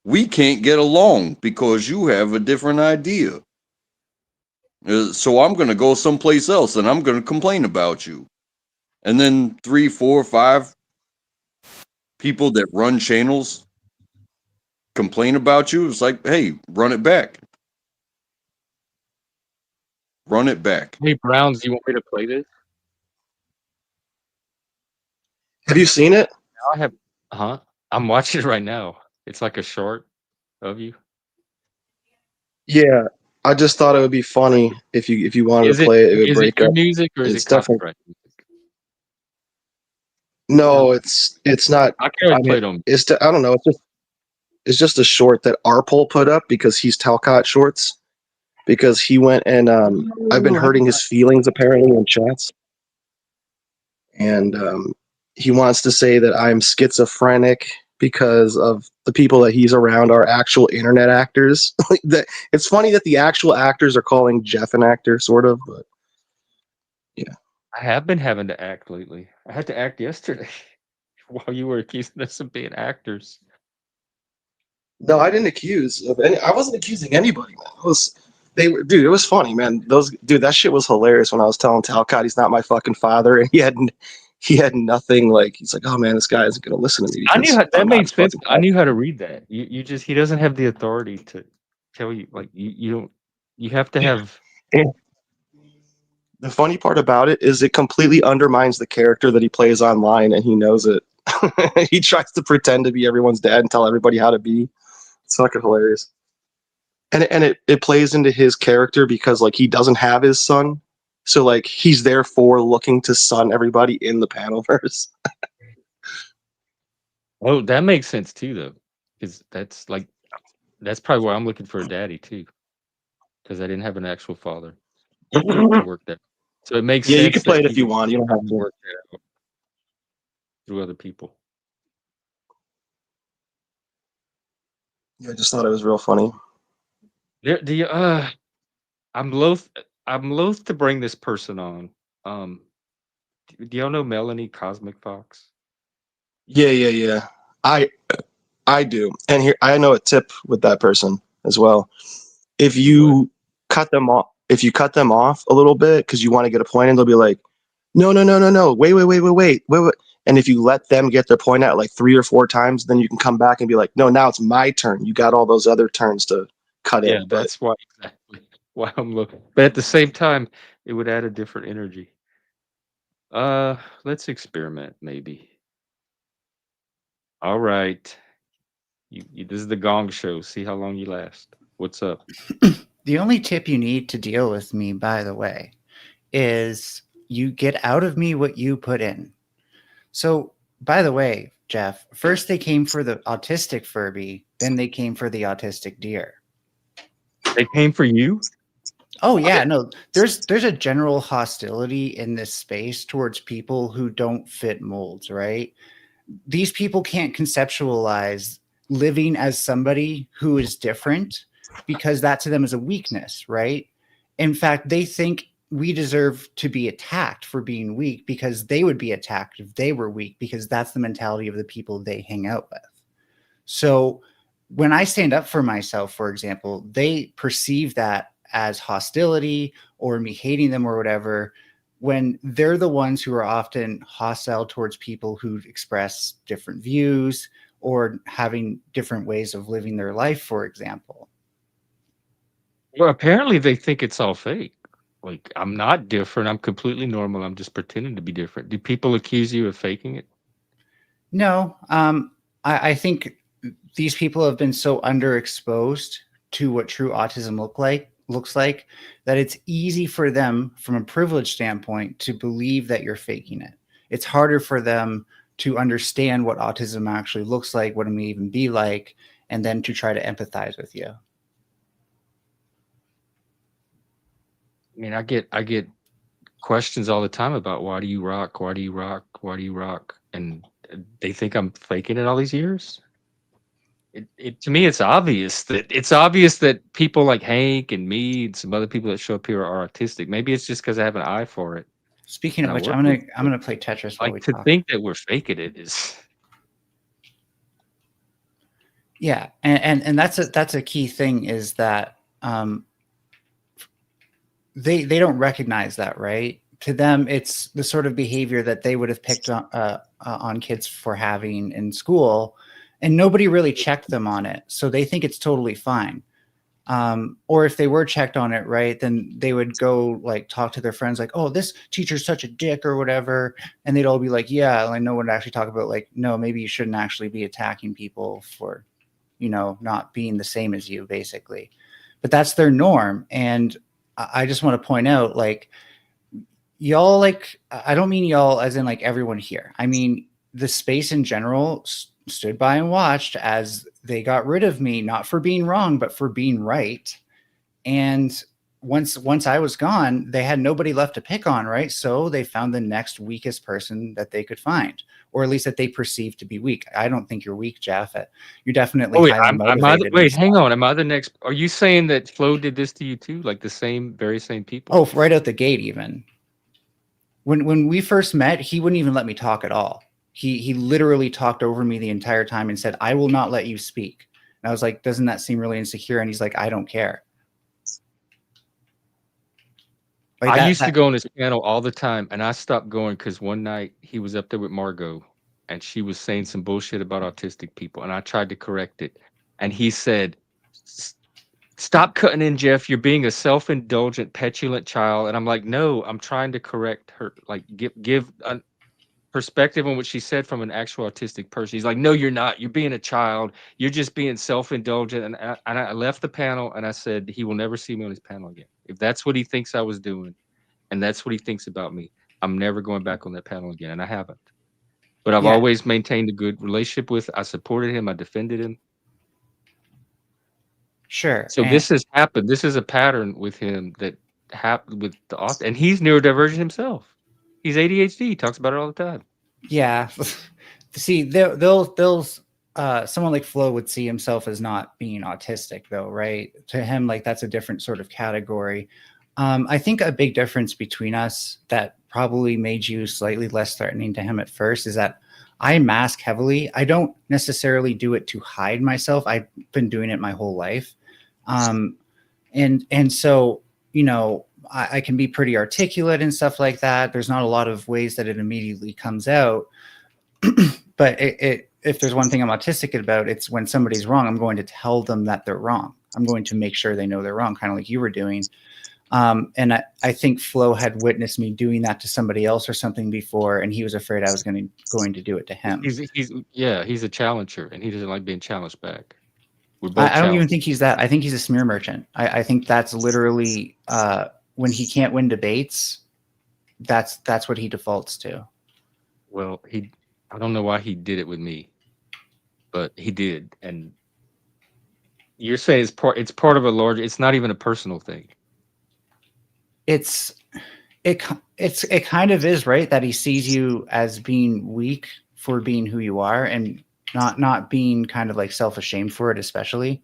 we can't get along because you have a different idea. So I'm going to go someplace else and I'm going to complain about you. And then 3, 4, 5 people that run channels complain about you. It's like, hey, run it back. Run it back. Hey, Browns, do you want me to play this? Have you seen it? Now I have, huh? I'm watching it right now. It's like a short of you. Yeah, I just thought it would be funny if you wanted Is to it play it. It would is it break your up. music or is It's it definitely copyright music? no. It's not. I can always I play mean, it on. I don't know. It's just a short that Arpol put up because he's Talcott Shorts because he went and I've been hurting his feelings apparently in chats, and he wants to say that I'm schizophrenic because of the people that he's around are actual internet actors. Like that, it's funny that the actual actors are calling Jeff an actor, sort of, but yeah. I have been having to act lately. I had to act yesterday while you were accusing us of being actors. No, I didn't accuse of any. I wasn't accusing anybody, man. They were, dude. It was funny, man. That shit was hilarious when I was telling Talcott he's not my fucking father, and he had nothing. Like he's like, oh man, this guy isn't gonna listen to me I knew because how, I'm that not made his sense. fucking I father. knew how to read that. You just he doesn't have the authority to tell you like you don't you have to have And the funny part about it is it completely undermines the character that he plays online, and he knows it. He tries to pretend to be everyone's dad and tell everybody how to be. It's fucking hilarious. And it plays into his character because like he doesn't have his son, so like he's therefore looking to son everybody in the panelverse. oh that makes sense too though. Because that's probably why I'm looking for a daddy too. Because I didn't have an actual father to Yeah, work that. So it makes you sense can play that it he if you would want. You don't have to. work that out through other people. Yeah, I just thought it was real funny. There the I'm loath I'm loath to bring this person on. Um do y'all know Melanie Cosmic Fox? Yeah. I I do, and here I know a tip with that person as well. If What? you if you cut them off a little bit because you want to get a point, and they'll be like, no, wait. And if you let them get their point out like 3 or 4 times, then you can come back and be like, no, now it's my turn. You got all those other turns to cut Yeah, in. But that's why exactly why I'm looking. But at the same time, it would add a different energy. Uh, let's experiment maybe. All right. This is the gong show. See how long you last. What's up? The only tip you need to deal with me, by the way, is you get out of me what you put in. So, by the way, Jeff, first they came for the autistic Furby, then they came for the autistic deer. They came for you? Oh yeah, no, there's a general hostility in this space towards people who don't fit molds, right? These people can't conceptualize living as somebody who is different because that to them is a weakness, right? In fact, they think we deserve to be attacked for being weak because they would be attacked if they were weak because that's the mentality of the people they hang out with. So when I stand up for myself, for example, they perceive that as hostility or me hating them or whatever, when they're the ones who are often hostile towards people who express different views or having different ways of living their life, for example. Well, apparently they think it's all fake. Like I'm not different. I'm completely normal. I'm just pretending to be different. Do people accuse you of faking it? No, I think these people have been so underexposed to what true autism looks like that it's easy for them from a privilege standpoint to believe that you're faking it. It's harder for them to understand what autism actually looks like, what it may even be like, and then to try to empathize with you. I mean, I get questions all the time about why do you rock? Why do you rock? Why do you rock? And they think I'm faking it all these years. It to me, it's obvious that people like Hank and me and some other people that show up here are autistic. Maybe it's just because I have an eye for it Speaking and of I which, work I'm with gonna it. I'm gonna play Tetris while we Like to talk. think that we're faking it is. Yeah, and that's a key thing is that they don't recognize that, right? To them, it's the sort of behavior that they would have picked on kids for having in school, and nobody really checked them on it, so they think it's totally fine. Or if they were checked on it, right, then they would go like talk to their friends like, oh, this teacher's such a dick or whatever. And they'd all be like, yeah, like no one would actually talk about like, no, maybe you shouldn't actually be attacking people for, not being the same as you basically. But that's their norm. And I just want to point out like y'all, like, I don't mean y'all as in like everyone here. I mean, the space in general stood by and watched as they got rid of me, not for being wrong, but for being right. And once I was gone, they had nobody left to pick on, right? So they found the next weakest person that they could find, or at least that they perceived to be weak. I don't think you're weak, Jeff. You're definitely Oh wait, highly motivated. wait, hang on. Am I the next? Are you saying that Flo did this to you too? Like the very same people? Oh, right out the gate, even. When we first met, he wouldn't even let me talk at all. He literally talked over me the entire time and said, I will not let you speak. And I was like, doesn't that seem really insecure? And he's like, I don't care. Like I used to go on his panel all the time, and I stopped going because one night he was up there with Margot, and she was saying some bullshit about autistic people, and I tried to correct it, and he said, "Stop cutting in, Jeff. You're being a self-indulgent, petulant child." And I'm like, "No, I'm trying to correct her. Like, give a perspective on what she said from an actual autistic person." He's like, "No, you're not. You're being a child. You're just being self-indulgent." And I left the panel, and I said, "He will never see me on his panel again. If that's what he thinks I was doing, and that's what he thinks about me, I'm never going back on that panel again." And I haven't. But I've always maintained a good relationship with. I supported him. I defended him. Sure. So this has happened. This is a pattern with him that happened with the author, and he's neurodivergent himself. He's ADHD. He talks about it all the time. Yeah. See, they'll someone like Flo would see himself as not being autistic though, right? To him, like that's a different sort of category. I think a big difference between us that probably made you slightly less threatening to him at first is that I mask heavily. I don't necessarily do it to hide myself. I've been doing it my whole life. And so, I can be pretty articulate and stuff like that. There's not a lot of ways that it immediately comes out. But if there's one thing I'm autistic about, it's when somebody's wrong, I'm going to tell them that they're wrong. I'm going to make sure they know they're wrong, kind of like you were doing. And I think Flo had witnessed me doing that to somebody else or something before, and he was afraid I was going to do it to him. He's a challenger, and he doesn't like being challenged back. We're both I don't even think he's that. I think he's a smear merchant. I think that's literally when he can't win debates, that's what he defaults to. Well, I don't know why he did it with me, but he did. And you're saying it's part of a larger. It's not even a personal thing. It kind of is, right, that he sees you as being weak for being who you are and not being kind of like self-ashamed for it, especially.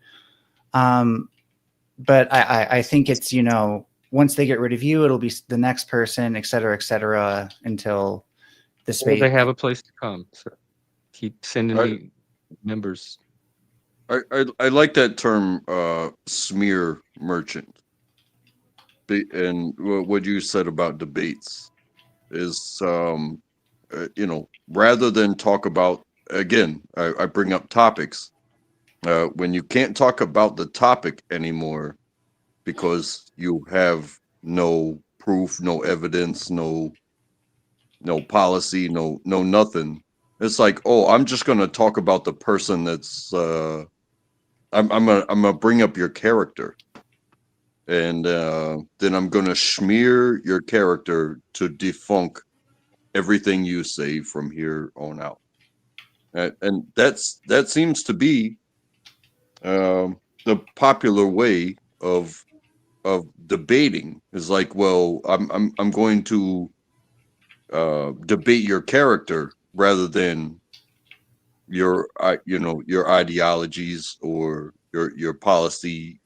But I think it's, once they get rid of you, it'll be the next person, et cetera, until the space. They have a place to come. So keep sending me members. I like that term, smear merchant. And what you said about debates is, rather than talk about, again, I bring up topics. When you can't talk about the topic anymore because you have no proof, no evidence, no policy, no nothing. It's like, oh, I'm just gonna talk about the person that's I'm gonna bring up your character. And then I'm gonna smear your character to debunk everything you say from here on out. And that seems to be the popular way of debating. Is like, well, I'm going to debate your character rather than your your ideologies or your policy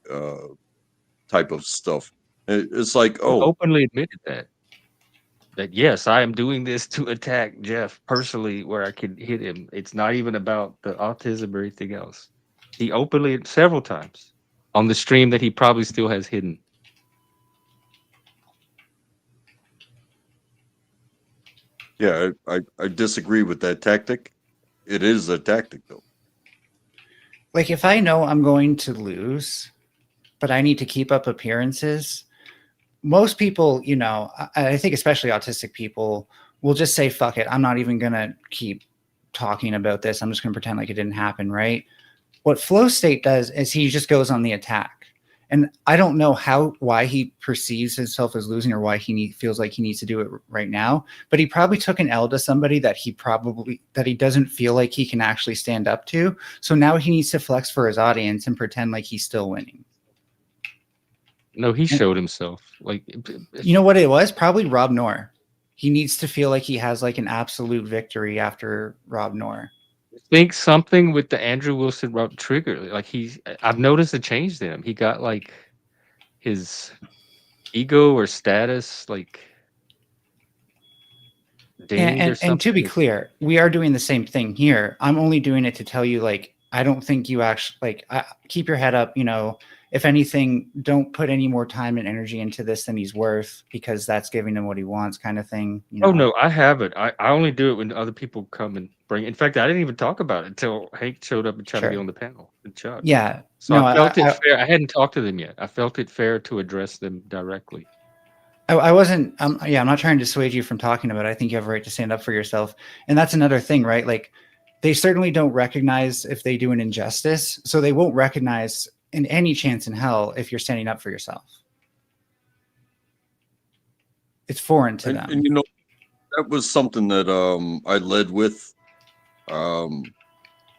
type of stuff. It's like, He oh, openly admitted that yes, I am doing this to attack Jeff personally where I can hit him. It's not even about the autism or anything else. He openly several times on the stream that he probably still has hidden. yeah, I disagree with that tactic. It is a tactic though. Like if I know I'm going to lose, but I need to keep up appearances, most people, you know, I think especially autistic people will just say, fuck it. I'm not even going to keep talking about this. I'm just going to pretend like it didn't happen. Right. What flow state does is he just goes on the attack. And I don't know why he perceives himself as losing or why he feels like he needs to do it right now. But he probably took an L to somebody that he doesn't feel like he can actually stand up to. So now he needs to flex for his audience and pretend like he's still winning. No, he showed himself. Like, you know what it was? Probably Rob Noor. He needs to feel like he has like an absolute victory after Rob Noor. I think something with the Andrew Wilson Rob trigger. Like I've noticed a change in him. He got like his ego or status like dinged or something. And to be clear, we are doing the same thing here. I'm only doing it to tell you, like, I don't think you actually keep your head up. You know, if anything, don't put any more time and energy into this than he's worth, because that's giving him what he wants, kind of thing. You know? Oh no, I haven't. I only do it when other people come and bring. In fact, I didn't even talk about it until Hank showed up and tried to be on the panel and Chuck. Yeah. So no, I felt it fair. I hadn't talked to them yet. I felt it fair to address them directly. I wasn't. I'm not trying to dissuade you from talking about it. I think you have a right to stand up for yourself, and that's another thing, right? Like, they certainly don't recognize if they do an injustice, so they won't recognize in any chance in hell if you're standing up for yourself. It's foreign to them. And you know, that was something that I led with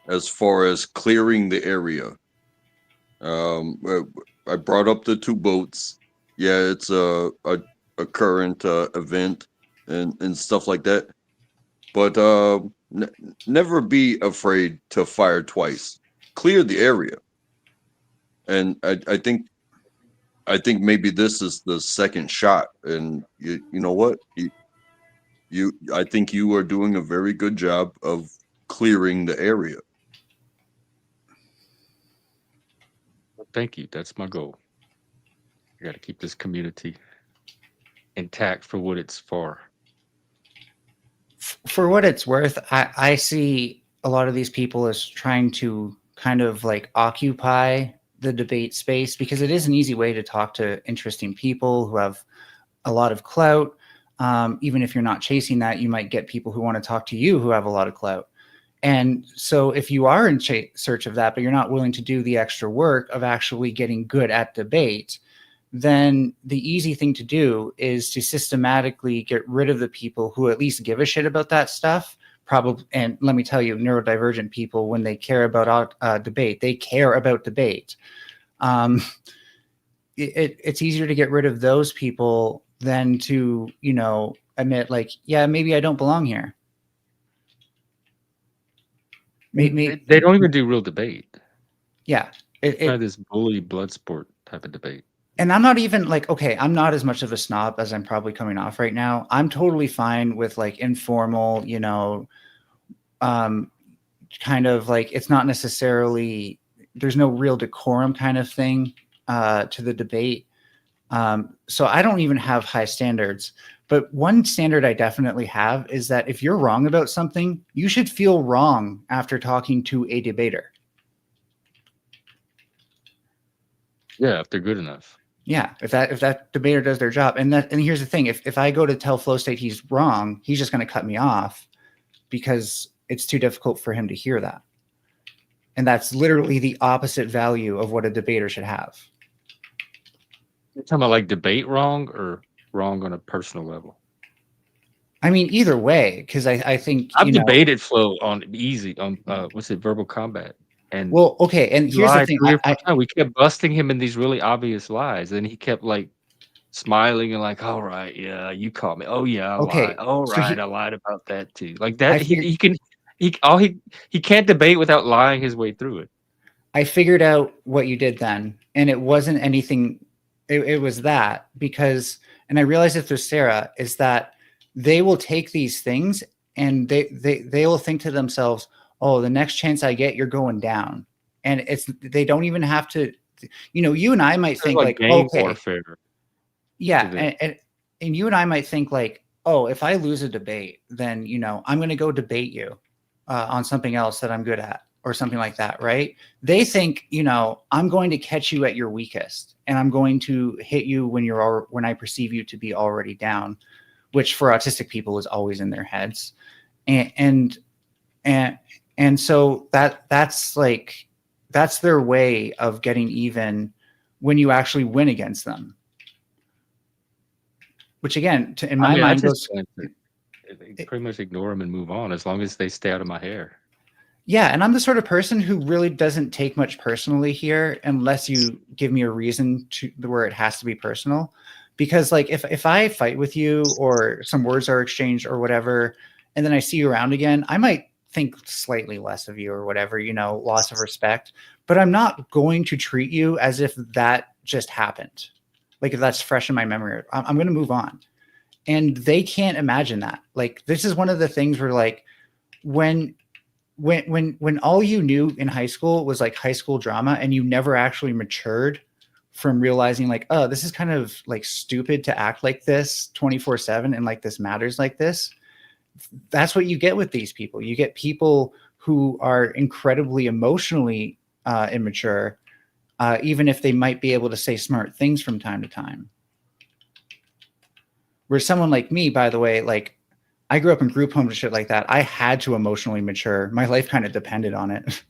as far as clearing the area. I brought up the 2 boats. Yeah, it's a current event and stuff like that. But never be afraid to fire twice. Clear the area. And I think maybe this is the second shot. And you know what? I think you are doing a very good job of clearing the area. Thank you. That's my goal. I got to keep this community intact for what it's for. For what it's worth, I see a lot of these people as trying to kind of like occupy the debate space, because it is an easy way to talk to interesting people who have a lot of clout. Even if you're not chasing that, you might get people who want to talk to you who have a lot of clout. And so if you are in search of that, but you're not willing to do the extra work of actually getting good at debate, then the easy thing to do is to systematically get rid of the people who at least give a shit about that stuff. Probably, and let me tell you, neurodivergent people, when they care about debate, they care about debate. It's easier to get rid of those people than to, you know, admit like, yeah, maybe I don't belong here. Maybe they don't even do real debate. Yeah, it's kind of this bully blood sport type of debate. And I'm not even like, okay, I'm not as much of a snob as I'm probably coming off right now. I'm totally fine with like informal, you know, kind of like, it's not necessarily, there's no real decorum kind of thing to the debate. So I don't even have high standards. But one standard I definitely have is that if you're wrong about something, you should feel wrong after talking to a debater. Yeah, if they're good enough. Yeah, if that debater does their job. And here's the thing, if I go to tell Flow State he's wrong, he's just going to cut me off because it's too difficult for him to hear that. And that's literally the opposite value of what a debater should have. You're talking about like debate wrong or wrong on a personal level? I mean, either way, because I think I've debated Flo on easy on verbal combat. And well, okay, and here's the thing: we kept busting him in these really obvious lies, and he kept like smiling and like, "All right, yeah, you caught me. Oh yeah, I lied. All right, I lied about that too." Like that, he can. he can't debate without lying his way through it. I figured out what you did then, and it wasn't anything. It was that because, and I realized it through Sarah, is that they will take these things and they will think to themselves, "Oh, the next chance I get, you're going down," and they don't even have to. You and I might It's think like like, gang okay, warfare to yeah, them. and you and I might think like, oh, if I lose a debate, then I'm going to go debate you on something else that I'm good at or something like that, right? They think, I'm going to catch you at your weakest, and I'm going to hit you when I perceive you to be already down, which for autistic people is always in their heads, and so that's their way of getting even when you actually win against them. Which again, in my mind, goes. Pretty much ignore them and move on as long as they stay out of my hair. Yeah, and I'm the sort of person who really doesn't take much personally here unless you give me a reason to where it has to be personal. Because like if I fight with you or some words are exchanged or whatever, and then I see you around again, I might think slightly less of you or whatever, loss of respect. But I'm not going to treat you as if that just happened. Like if that's fresh in my memory, I'm going to move on. And they can't imagine that. Like this is one of the things where like when all you knew in high school was like high school drama and you never actually matured from realizing like, oh, this is kind of like stupid to act like this 24/7 and like this matters like this. That's what you get with these people. You get people who are incredibly emotionally immature, even if they might be able to say smart things from time to time. Where someone like me, by the way, like I grew up in group homes and shit like that. I had to emotionally mature. My life kind of depended on it.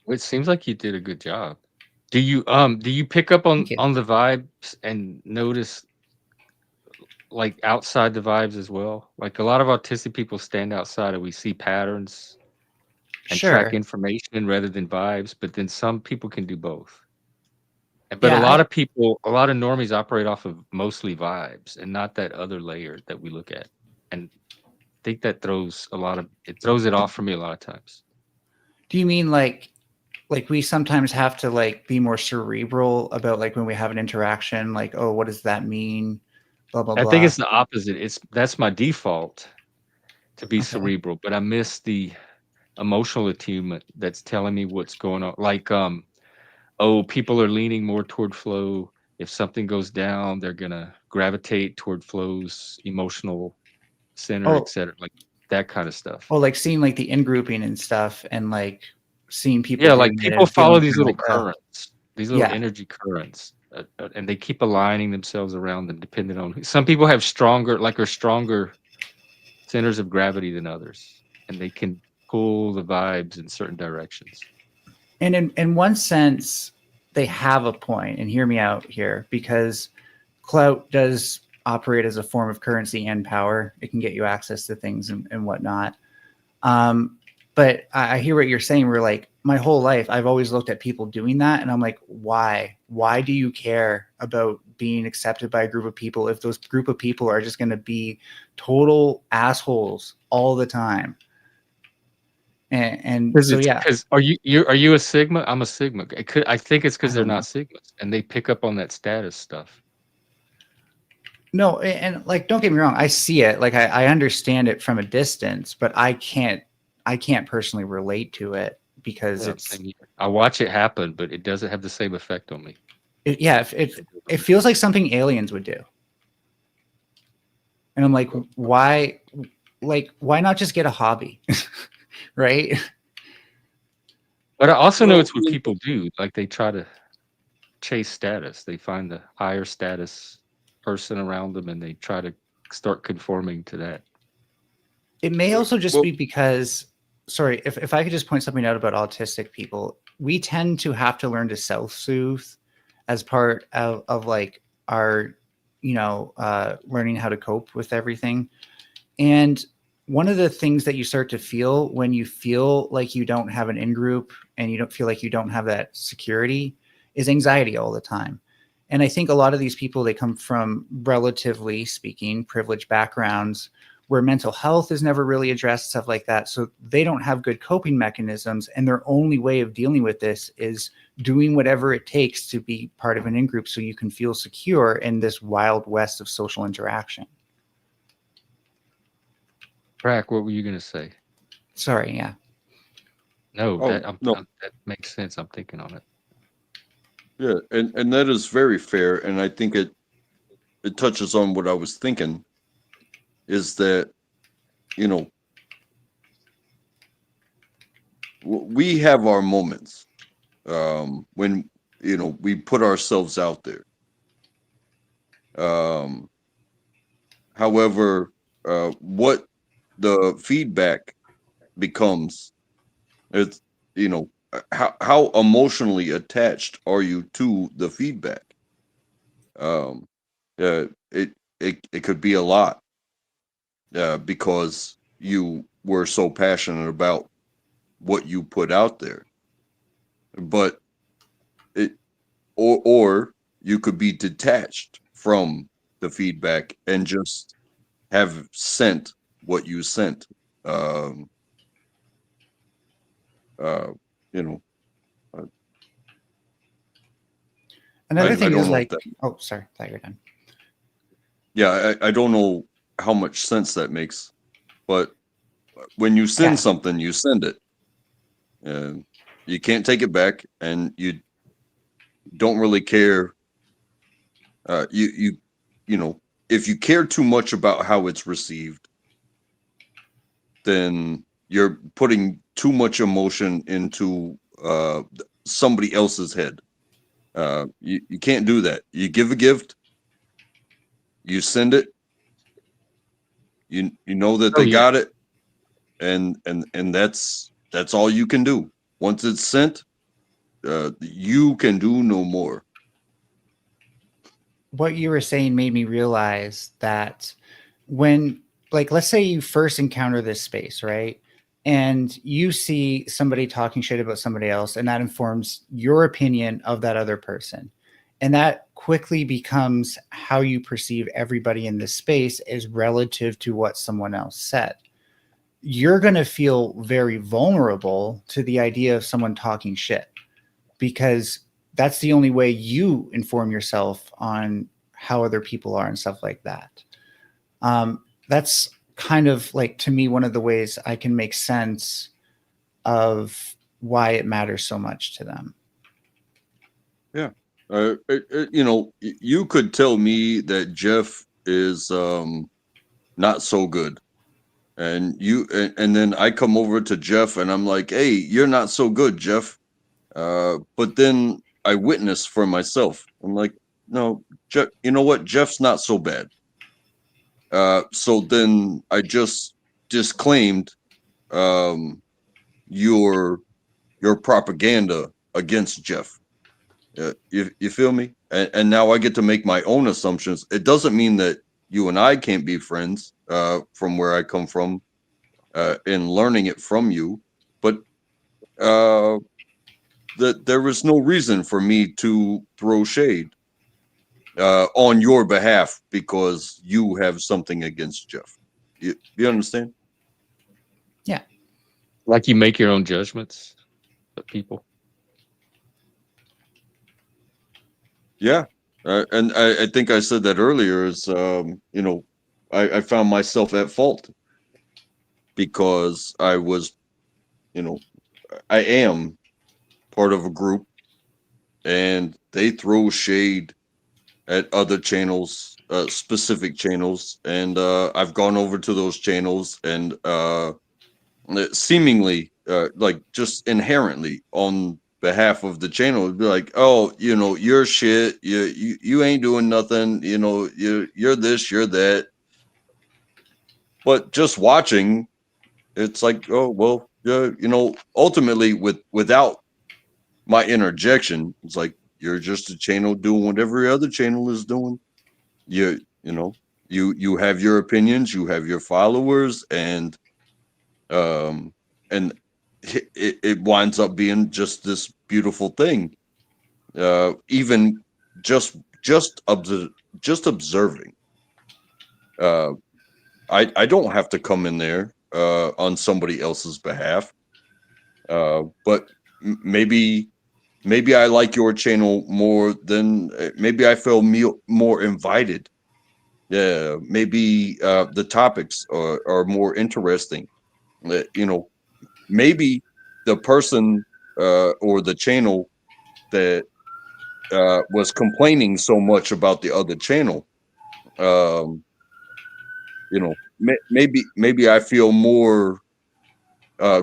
It seems like you did a good job. Do you pick up on the vibes and notice like outside the vibes as well? Like a lot of autistic people stand outside and we see patterns and track information rather than vibes, but then some people can do both. But a lot of people, a lot of normies operate off of mostly vibes and not that other layer that we look at. And I think that throws it off for me a lot of times. Do you mean like we sometimes have to like be more cerebral about like when we have an interaction, like, oh, what does that mean? Blah, blah, blah. I think it's the opposite. That's my default to be cerebral, but I miss the emotional attunement that's telling me what's going on. Like, people are leaning more toward flow. If something goes down, they're gonna gravitate toward flow's emotional center, etc. Like that kind of stuff. Oh, like seeing like the in grouping and stuff, and like seeing people. Yeah, like people follow these little currents, these little energy currents, and they keep aligning themselves around them, depending on. Some people have stronger centers of gravity than others, and they can pull the vibes in certain directions. And in one sense, they have a point, and hear me out here, because clout does operate as a form of currency and power. It can get you access to things and whatnot. But I hear what you're saying. We're like, my whole life, I've always looked at people doing that, and I'm like, why? Why do you care about being accepted by a group of people if those group of people are just going to be total assholes all the time? And so yeah, because are you a Sigma? I'm a Sigma. I think it's because they're not Sigmas and they pick up on that status stuff. No, and like, don't get me wrong, I see it, like I understand it from a distance, but I can't personally relate to it because I watch it happen, but it doesn't have the same effect on me. It feels like something aliens would do, and I'm like, why? Like, why not just get a hobby? Right? But I also know it's what people do. Like they try to chase status. They find the higher status person around them and they try to start conforming to that. It may also just be because, sorry, if I could just point something out about autistic people, we tend to have to learn to self-soothe as part of like our, learning how to cope with everything. And one of the things that you start to feel when you feel like you don't have an in-group and you don't feel like you don't have that security is anxiety all the time. And I think a lot of these people, they come from, relatively speaking, privileged backgrounds where mental health is never really addressed, stuff like that. So they don't have good coping mechanisms, and their only way of dealing with this is doing whatever it takes to be part of an in-group so you can feel secure in this wild west of social interaction. Crack, what were you gonna say? Sorry, yeah. No, Oh, no. that makes sense. I'm thinking on it. Yeah, and that is very fair, and I think it touches on what I was thinking, is that, you know, we have our moments when, you know, we put ourselves out there. However, what the feedback becomes, it's, you know, how emotionally attached are you to the feedback? It could be a lot, because you were so passionate about what you put out there, but it or you could be detached from the feedback and just have sent what you sent. Um, uh, you know, uh, Another I thing is don't know if like, that. oh, sorry, thought you're done. Yeah, I don't know how much sense that makes, but when you send Yeah. something, you send it. You can't take it back, and you don't really care. You know, if you care too much about how it's received, then you're putting too much emotion into somebody else's head. You can't do that. You give a gift, you send it, you know that Oh they yeah. got it, and that's all you can do. Once it's sent, you can do no more. What you were saying made me realize that when, like, let's say you first encounter this space, right? And you see somebody talking shit about somebody else, and that informs your opinion of that other person. And that quickly becomes how you perceive everybody in this space is relative to what someone else said. You're going to feel very vulnerable to the idea of someone talking shit, because that's the only way you inform yourself on how other people are and stuff like that. That's kind of like, to me, one of the ways I can make sense of why it matters so much to them. Yeah. You know, you could tell me that Jeff is not so good, and then I come over to Jeff and I'm like, hey, you're not so good, Jeff. But then I witness for myself. I'm like, no, Jeff, you know what? Jeff's not so bad. So then I just disclaimed um, your propaganda against Jeff. You feel me? And now I get to make my own assumptions. It doesn't mean that you and I can't be friends from where I come from in learning it from you, but that there was no reason for me to throw shade on your behalf because you have something against Jeff. You understand? Yeah. Like you make your own judgments of people. Yeah. And I think I said that earlier is, you know, I found myself at fault because I was, you know, I am part of a group and they throw shade at other channels, specific channels. And I've gone over to those channels and seemingly, like just inherently on behalf of the channel, it'd be like, oh, you know, you're shit. You ain't doing nothing. You know, you're this, you're that. But just watching, it's like, oh well, yeah, you know, ultimately without my interjection, it's like you're just a channel doing what every other channel is doing. You know, you have your opinions, you have your followers, um and it winds up being just this beautiful thing. Even just observing. Uh, I don't have to come in there on somebody else's behalf. But maybe I like your channel more than maybe I feel more invited. Yeah, maybe the topics are more interesting. You know, maybe the person or the channel that was complaining so much about the other channel, um, you know, maybe I feel more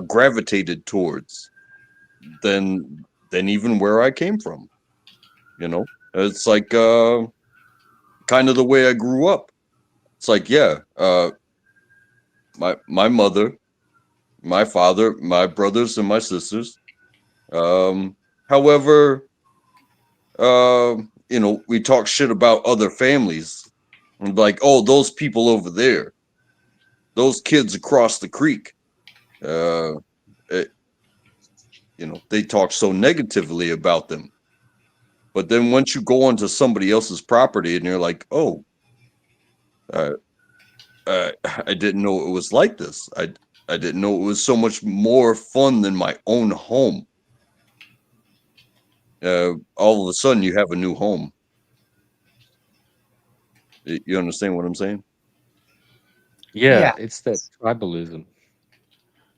gravitated towards than even where I came from. You know, it's like kind of the way I grew up. It's like, yeah, my mother, my father, my brothers, and my sisters. Um, however, you know, we talk shit about other families, and like, oh, those people over there, those kids across the creek. Uh, it, you know, they talk so negatively about them. But then once you go onto somebody else's property and you're like, oh, uh, I didn't know it was like this. I didn't know it was so much more fun than my own home. All of a sudden, you have a new home. You understand what I'm saying? Yeah, Yeah. it's that tribalism.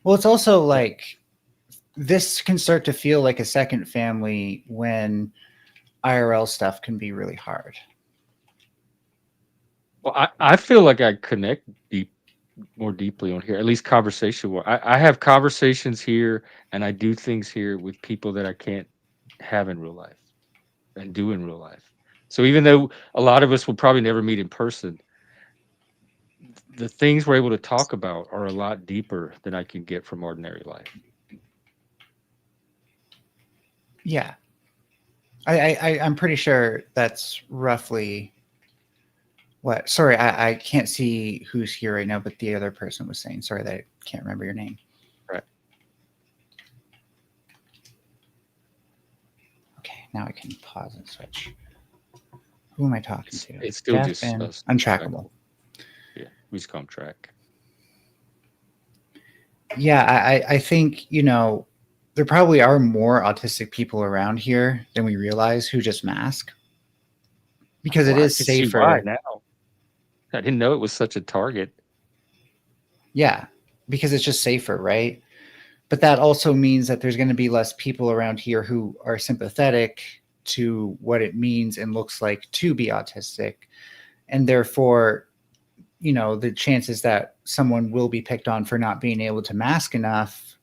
Well, it's also like this can start to feel like a second family when IRL stuff can be really hard. Well, I feel like I connect more deeply on here, at least conversation. I have conversations here and I do things here with people that I can't have in real life and do in real life. So even though a lot of us will probably never meet in person, the things we're able to talk about are a lot deeper than I can get from ordinary life. Yeah. I'm pretty sure that's roughly what. Sorry, I can't see who's here right now, but the other person was saying. Sorry that I can't remember your name. Right. Okay, now I can pause and switch. Who am I talking to? It's still Jeff just and us. Untrackable. Yeah, we just call 'em track. Yeah, I think, you know, there probably are more autistic people around here than we realize who just mask. Because it Well, I is can see why safer. now. I didn't know it was such a target. Yeah, because it's just safer, right? But that also means that there's going to be less people around here who are sympathetic to what it means and looks like to be autistic. And therefore, you know, the chances that someone will be picked on for not being able to mask enough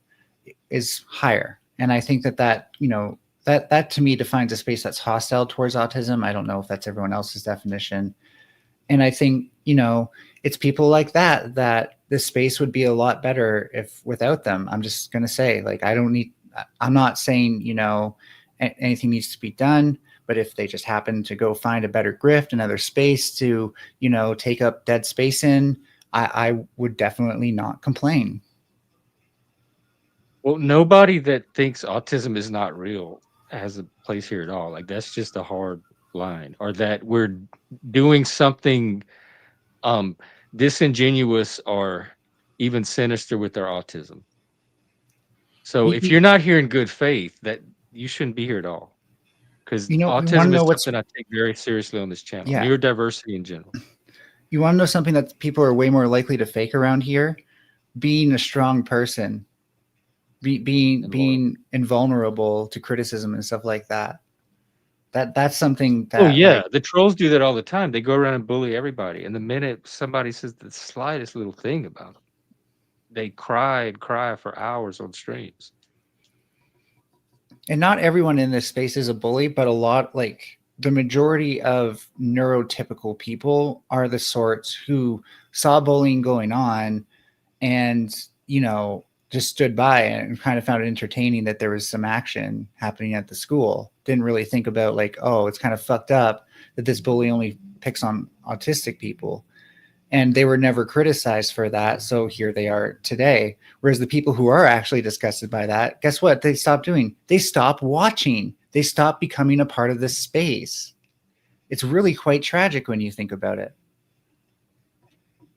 is higher. And I think that you know, that to me defines a space that's hostile towards autism. I don't know if that's everyone else's definition. And I think, you know, it's people like that this space would be a lot better if without them. I'm just going to say, like, I'm not saying, you know, anything needs to be done, but if they just happen to go find a better grift, another space to, you know, take up dead space in, I would definitely not complain. Well, nobody that thinks autism is not real has a place here at all. Like that's just a hard line, or that we're doing something um disingenuous or even sinister with their autism. So if you're not here in good faith, that you shouldn't be here at all. Because You want to autism is know what's, something I take very seriously on this channel. yeah, Neurodiversity in general. you want to know something that people are way more likely to fake around here? Being a strong person, being invulnerable to criticism and stuff like that. That's something Oh that, yeah, like, the trolls do that all the time. They go around and bully everybody, and the minute somebody says the slightest little thing about them, they cry and cry for hours on streams. and not everyone in this space is a bully, but a lot, like the majority of neurotypical people are the sorts who saw bullying going on and, you know, just stood by and kind of found it entertaining that there was some action happening at the school. Didn't really think about, like, oh, it's kind of fucked up that this bully only picks on autistic people. And they were never criticized for that. So here they are today. Whereas the people who are actually disgusted by that, guess what? They stopped doing. They stopped watching. They stopped becoming a part of this space. It's really quite tragic when you think about it.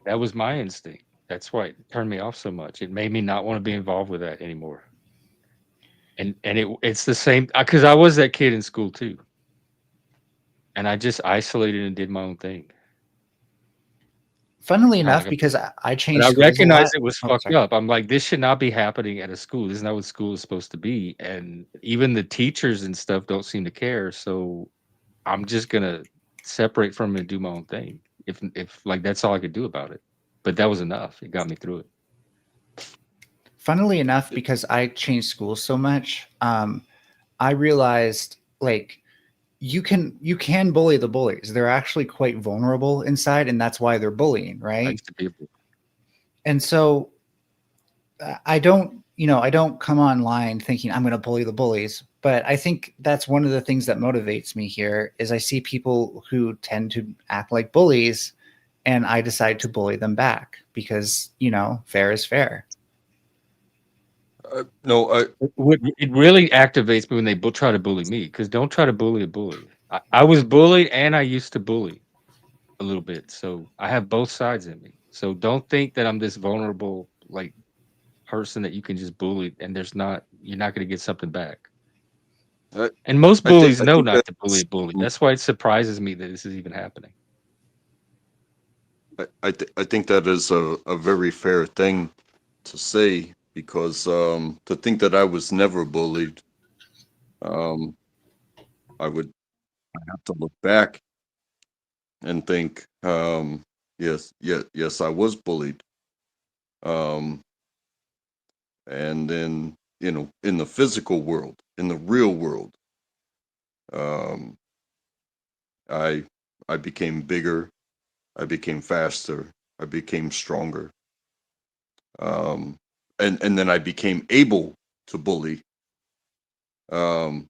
That was my instinct. That's why it turned me off so much. It made me not want to be involved with that anymore. And it's the same because I was that kid in school too, and I just isolated and did my own thing. Funnily Kinda enough, like a because I But changed I schools a recognized lot. it was Oh, fucked sorry. up. I'm like, this should not be happening at a school. This is not what school is supposed to be. And even the teachers and stuff don't seem to care. So I'm just gonna separate from it and do my own thing. If like that's all I could do about it. But that was enough. It got me through it. Funnily enough, because I changed schools so much, I realized like you can bully the bullies. They're actually quite vulnerable inside, and that's why they're bullying, I right? used to be able And so I don't come online thinking I'm going to bully the bullies, but I think that's one of the things that motivates me here is I see people who tend to act like bullies and I decide to bully them back because, fair is fair. No, it really activates me when they try to bully me because don't try to bully a bully. I was bullied and I used to bully a little bit. So I have both sides in me. So don't think that I'm this vulnerable like person that you can just bully and you're not going to get something back. I, And most I think bullies I know think not to bully that's a bully. That's why it surprises me that this is even happening. I think that is a very fair thing to say because to think that I was never bullied, um, I would have to look back and think, yes, I was bullied. Um, and then in the physical world, in the real world, um, I I became bigger, I became faster, I became stronger, um, and then I became able to bully. Um,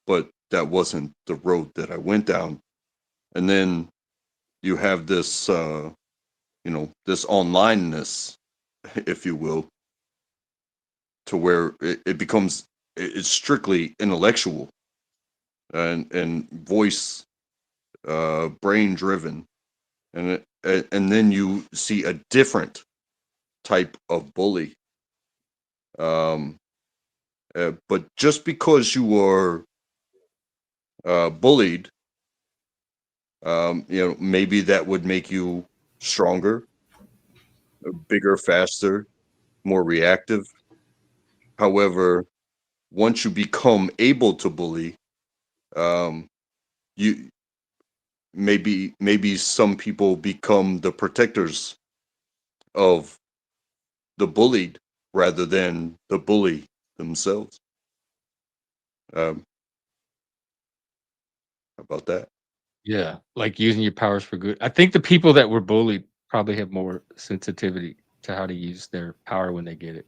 but that wasn't the road that I went down. And then you have this, this onlineness, if you will, to where it becomes it's strictly intellectual and voice, brain driven, and then you see a different type of bully. Um, but just because you are bullied, maybe that would make you stronger, bigger, faster, more reactive. However, once you become able to bully, um, you maybe some people become the protectors of the bullied rather than the bully themselves. Um, how about that? Yeah. Like using your powers for good. I think the people that were bullied probably have more sensitivity to how to use their power when they get it.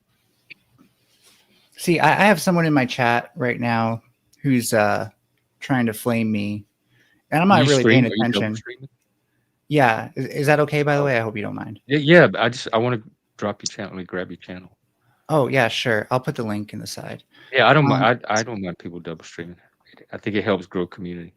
See, I have someone in my chat right now who's trying to flame me, and I'm Are not you really paying streaming? Are you double attention. streaming? Yeah, is that okay? By the Oh, way, I hope you don't mind. yeah. But I want to drop your channel. Let me grab your channel. Oh yeah, sure. I'll put the link in the side. Yeah, I don't Um, mind. I don't mind people double streaming. I think it helps grow community.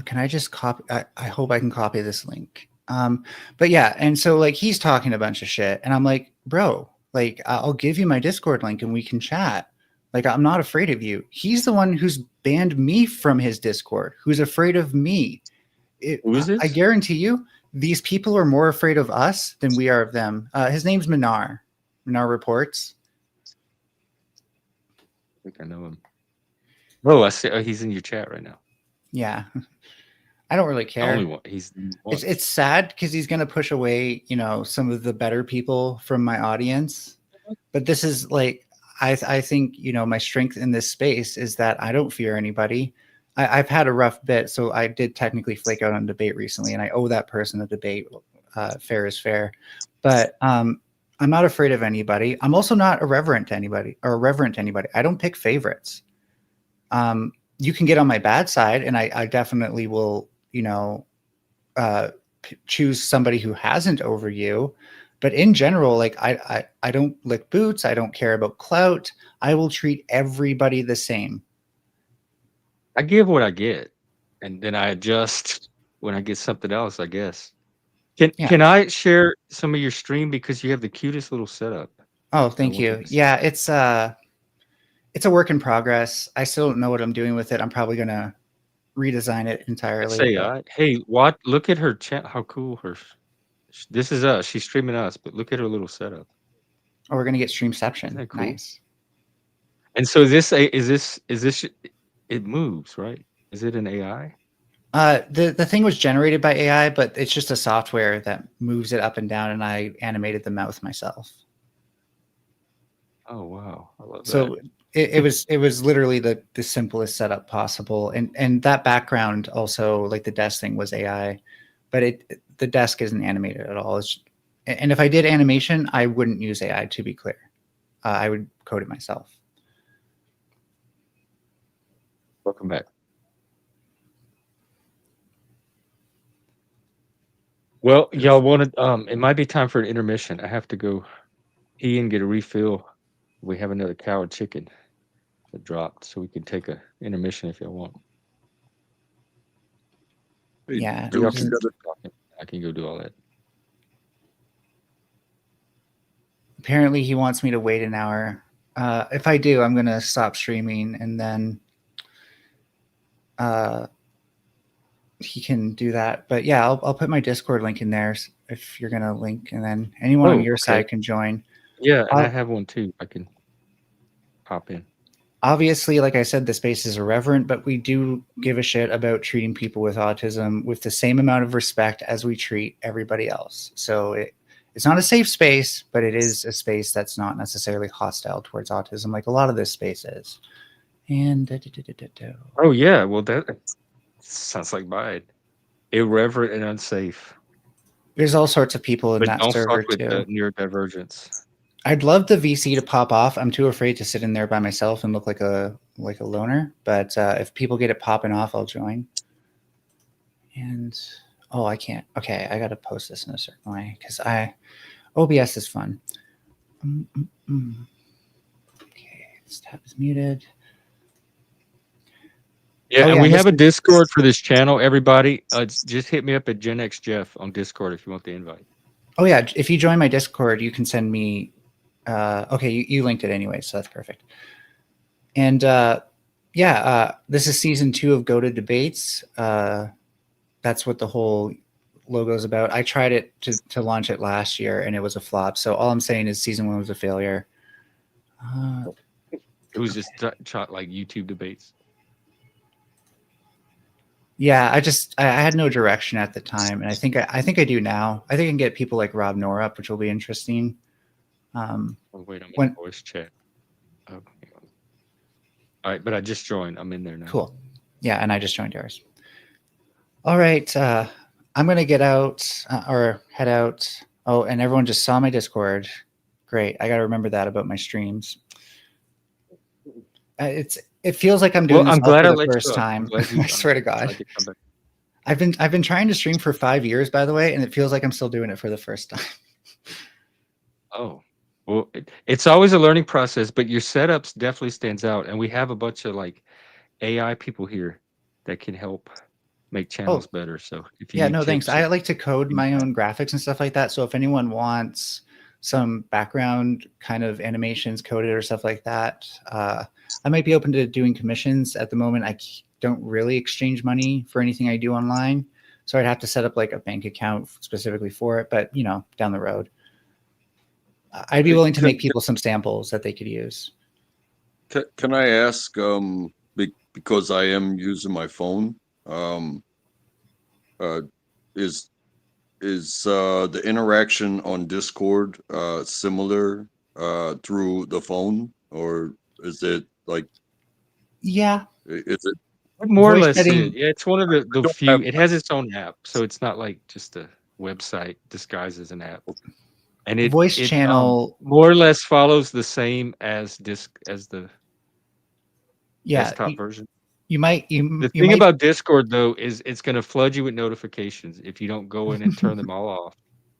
can I just copy? I hope I can copy this link. But yeah, and so like he's talking a bunch of shit, and I'm like, bro, like I'll give you my Discord link and we can chat. Like I'm not afraid of you. He's the one who's banned me from his Discord. Who's afraid of me? Who is I this? guarantee you, these people are more afraid of us than we are of them. His name's Minar. Minar reports. I think I know him. Oh, I see. Oh, he's in your chat right now. Yeah, I don't really The only care. one. He's the one. It's sad because he's going to push away, some of the better people from my audience. But this is like, I think, my strength in this space is that I don't fear anybody. I've had a rough bit, so I did technically flake out on debate recently, and I owe that person a debate. Fair is fair, but I'm not afraid of anybody. I'm also not irreverent to anybody. I don't pick favorites. You can get on my bad side, and I definitely will, choose somebody who hasn't over you. But in general, like I don't lick boots. I don't care about clout. I will treat everybody the same. I give what I get, and then I adjust when I get something else, I guess. Yeah. Can I share some of your stream because you have the cutest little setup? Oh, thank wanted you. to see. Yeah, it's a work in progress. I still don't know what I'm doing with it. I'm probably gonna redesign it That's entirely. But AI. Hey, look at her chat. How cool this is us. She's streaming us, but look at her little setup. oh, we're gonna get Isn't Streamception. that cool? Nice. And so is this it moves, right? Is it an AI? The thing was generated by AI, but it's just a software that moves it up and down, and I animated the mouth myself. Oh wow, I love that. So it was literally the simplest setup possible, and that background also, like the desk thing, was AI, but the desk isn't animated at all. And if I did animation, I wouldn't use AI, to be clear. I would code it myself. Welcome back. Well, y'all wanted it might be time for an intermission. I have to go pee and get a refill. We have another cow of chicken that dropped, so we can take a intermission if y'all want. Hey, Yeah. Or y'all Jules, can you gotta, talk. I can go do all that. Apparently, he wants me to wait an hour. If I do, I'm gonna stop streaming, and then he can do that. But yeah, I'll put my Discord link in there if you're gonna link, and then anyone on your side can join. Yeah, and I have one too. I can pop in. Obviously, like I said, the space is irreverent, but we do give a shit about treating people with autism with the same amount of respect as we treat everybody else. So it's not a safe space, but it is a space that's not necessarily hostile towards autism, like a lot of this space is. And Oh yeah, well that sounds like mine. Irreverent and unsafe. there's all sorts of people in But that don't server fuck with too. the neurodivergence. I'd love the VC to pop off. I'm too afraid to sit in there by myself and look like a loner. But if people get it popping off, I'll join. And oh, I can't. Okay, I got to post this in a certain way because OBS is fun. Okay, this tab is muted. Yeah, Oh, and yeah, we this have a is- Discord for this channel. Everybody, just hit me up at Gen X Jeff on Discord if you want the invite. Oh yeah, if you join my Discord, you can send me. Okay, you linked it anyway, so that's perfect. And this is season 2 of Go to Debates. That's what the whole logo is about. I tried it to launch it last year, and it was a flop. So all I'm saying is season 1 was a failure. It was just like YouTube debates. Yeah, I had no direction at the time, and I think I do now. I think I can get people like Rob Nor up, which will be interesting. Oh, wait, I'm in voice chat. Okay. All right, but I just joined. I'm in there now. Cool. Yeah, and I just joined yours. All right, I'm gonna get out or head out. Oh, and everyone just saw my Discord. Great. I gotta remember that about my streams. It feels like I'm doing this I'm glad for I the let you first up. time. I'm glad I swear to God. I could come back. I've been trying to stream for 5 years, by the way, and it feels like I'm still doing it for the first time. Oh, well, it's always a learning process, but your setups definitely stands out, and we have a bunch of like AI people here that can help make channels better. So if you Yeah, need no, thanks. tips, I like to code my own graphics and stuff like that. So if anyone wants some background kind of animations coded or stuff like that, I might be open to doing commissions. At the moment, I don't really exchange money for anything I do online. So I'd have to set up like a bank account specifically for it. But, down the road, I'd be willing to make people some samples that they could use. can I ask, because I am using my phone, is the interaction on Discord similar through the phone, or is it like? Yeah. Is it more or Voice less chatting- Yeah, it's one of the don't few. have- It has its own app, so it's not like just a website disguised as an app. And it Voice channel. more or less follows the same as the Yeah. desktop version. You might. The You thing might. about Discord though is it's going to flood you with notifications if you don't go in and turn them all off,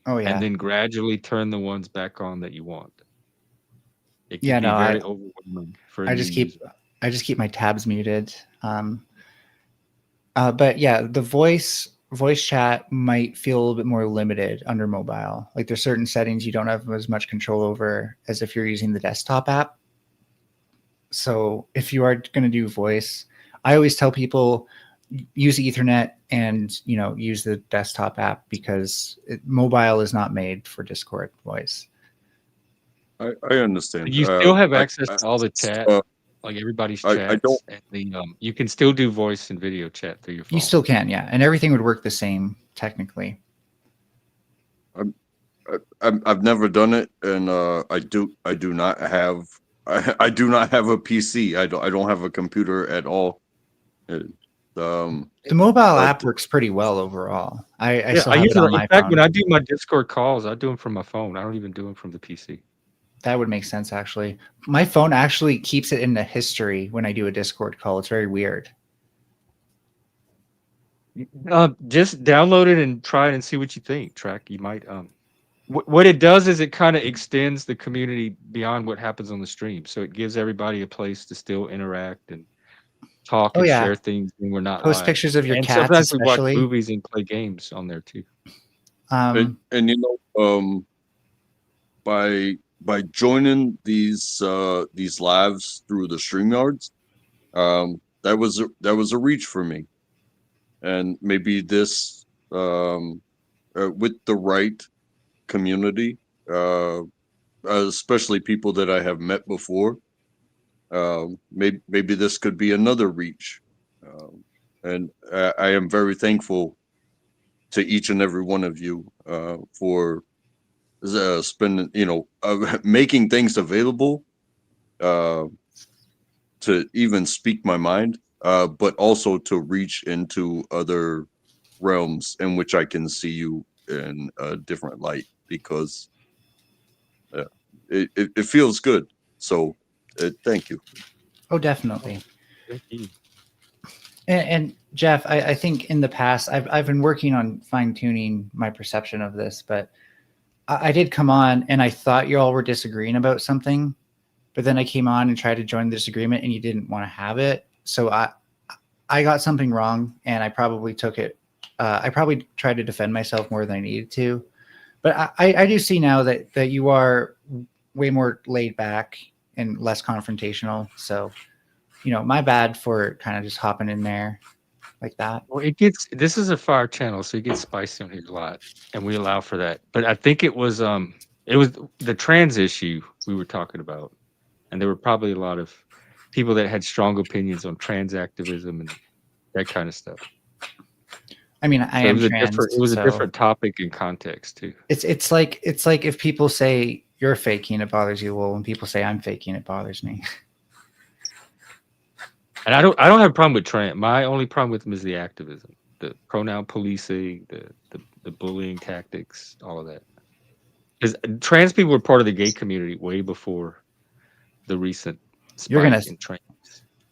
Oh yeah. and then gradually turn the ones back on that you want. It can Yeah, be no, very overwhelming for a I new just keep user. my tabs muted. But yeah, the voice voice chat might feel a little bit more limited under mobile. Like there's certain settings you don't have as much control over as if you're using the desktop app. So if you are going to do voice, I always tell people use Ethernet and use the desktop app because mobile is not made for Discord voice. I understand. You still have I, access to all the chat, like everybody's I chats, don't. and you can still do voice and video chat through your phone. You still can, yeah, and everything would work the same technically. I've never done it, and I do not have. I do not have a PC. I don't have a computer at all. The mobile app works pretty well overall. I still have use it on in my fact, phone. when I do my Discord calls, I do them from my phone. I don't even do them from the PC. That would make sense, actually. My phone actually keeps it in the history when I do a Discord call. It's very weird. Just download it and try it and see what you think. Track. You might. What it does is it kind of extends the community beyond what happens on the stream. So it gives everybody a place to still interact and talk and share things when we're not Post live. pictures of your and cats, sometimes we watch especially. movies and play games on there too. And by joining these lives through the StreamYards, that was a reach for me, and maybe this with the right community, especially people that I have met before, maybe this could be another reach, and I am very thankful to each and every one of you for spending, making things available to even speak my mind, but also to reach into other realms in which I can see you in a different light, because it feels good. So thank you. Oh, definitely. Thank you. And Jeff, I think in the past, I've been working on fine tuning my perception of this, but I did come on and I thought you all were disagreeing about something, but then I came on and tried to join the disagreement and you didn't want to have it. So I got something wrong and I probably took it. I probably tried to defend myself more than I needed to, but I do see now that you are way more laid back and less confrontational. So, my bad for kind of just hopping in there like that. Well, this is a fire channel, so it gets spicy on here a lot, and we allow for that. But I think it was the trans issue we were talking about, and there were probably a lot of people that had strong opinions on trans activism and that kind of stuff. I mean, I am trans. It was a different topic and context too. It's like if people say you're faking, it bothers you. Well, when people say I'm faking, it bothers me. And I don't have a problem with trans. My only problem with them is the activism, the pronoun policing, the bullying tactics, all of that. Because trans people were part of the gay community way before the recent spike in trans.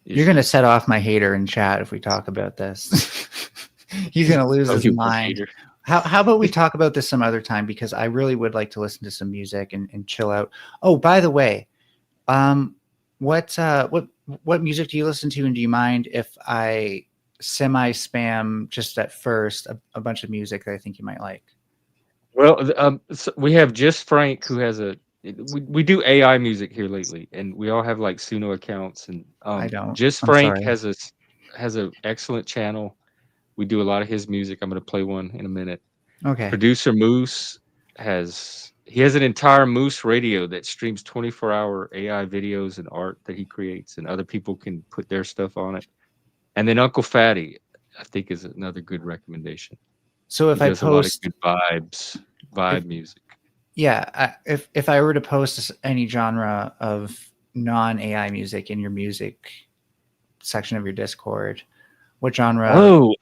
You're gonna set off my hater in chat if we talk about this. He's gonna lose his mind. How about we talk about this some other time, because I really would like to listen to some music and chill out. Oh, by the way, what music do you listen to, and do you mind if I semi-spam just at first a bunch of music that I think you might like? Well, so we have Just Frank, who has we do AI music here lately, and we all have like Suno accounts, and I don't. Just Frank has an excellent channel. We do a lot of his music. I'm going to play one in a minute. Okay. Producer Moose has an entire Moose radio that streams 24-hour AI videos and art that he creates, and other people can put their stuff on it. And then Uncle Fatty, I think, is another good recommendation. So if I post a lot of good vibe music. Yeah, if I were to post any genre of non-AI music in your music section of your Discord, what genre? Oh,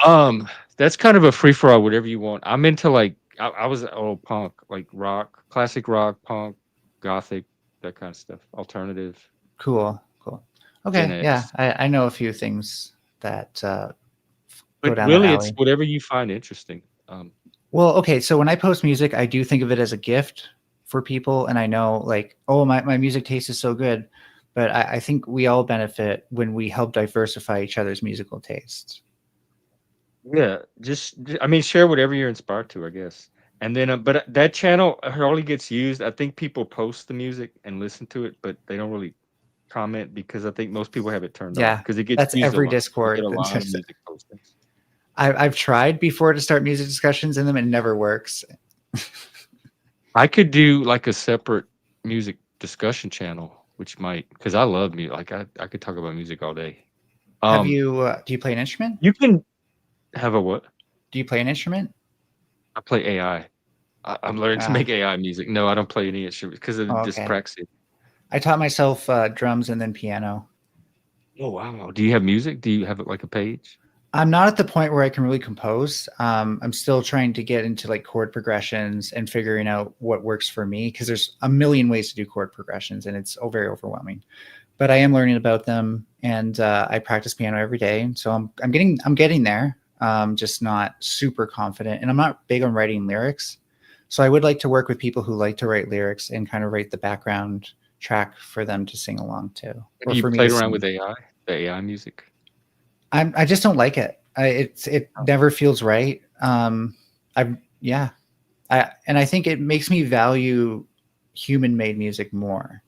that's kind of a free for all, whatever you want. I'm into I was old punk, like rock, classic rock, punk, gothic, that kind of stuff, alternative. Cool. Okay, yeah, I know a few things that but really, it's whatever you find interesting. Well, okay, so when I post music, I do think of it as a gift for people, and I know, like, oh, my music taste is so good, but I think we all benefit when we help diversify each other's musical tastes. Yeah, I mean, share whatever you're inspired to, I guess. And then, but that channel hardly gets used. I think people post the music and listen to it, but they don't really comment because I think most people have it turned off Yeah, because it gets that's used a every lot. You get Discord. a lot of music postings. I've tried before to start music discussions in them, and it never works. I could do like a separate music discussion channel, which might because I love music. Like I could talk about music all day. Have you? Do you play an instrument? You can have a what? Do you play an instrument? I play AI. I'm learning to Ah, make AI music. No, I don't play any instruments because of the oh, okay. dyspraxia. I taught myself drums and then piano. Oh wow! Do you have music? Do you have like a page? I'm not at the point where I can really compose. I'm still trying to get into like chord progressions and figuring out what works for me because there's a million ways to do chord progressions and it's very overwhelming. But I am learning about them, and I practice piano every day. So I'm getting there. Just not super confident, and I'm not big on writing lyrics. So I would like to work with people who like to write lyrics and kind of write the background track for them to sing along to, Have or you for me to played around with sing. AI, the AI music? I just don't like it. It Oh. never feels right. Yeah. And I think it makes me value human made music more.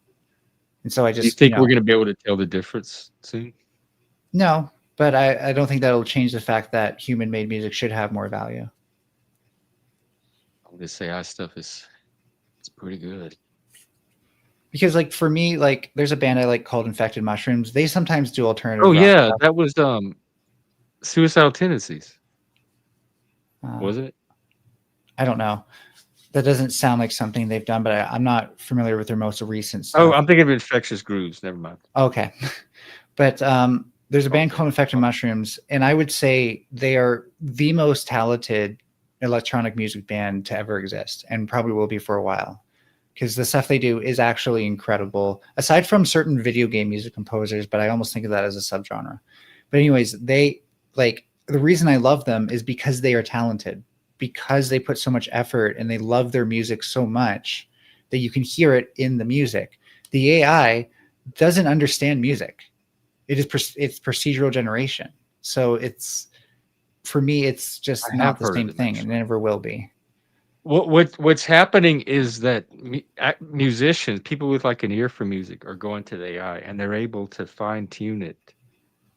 And so I Do you just, think we're going to be able to tell the difference soon? no, but I don't think that'll change the fact that human made music should have more value. This AI stuff it's pretty good. Because like for me, like there's a band I like called Infected Mushrooms. They sometimes do alternative Oh rock yeah, stuff. that was Suicidal Tendencies, Uh, was it? I don't know. That doesn't sound like something they've done, but I'm not familiar with their most recent Oh, stuff. I'm thinking of Infectious Grooves. Never mind. Okay. But there's a band Okay. called Infected Mushrooms, and I would say they are the most talented electronic music band to ever exist, and probably will be for a while. Because the stuff they do is actually incredible, aside from certain video game music composers, but I almost think of that as a subgenre. But anyways, they like the reason I love them is because they are talented, because they put so much effort and they love their music so much that you can hear it in the music. The AI doesn't understand music. It's procedural generation. So it's for me, it's just I have not the heard of same them thing and actually. never will be. What's happening is that musicians, people with like an ear for music, are going to the AI and they're able to fine tune it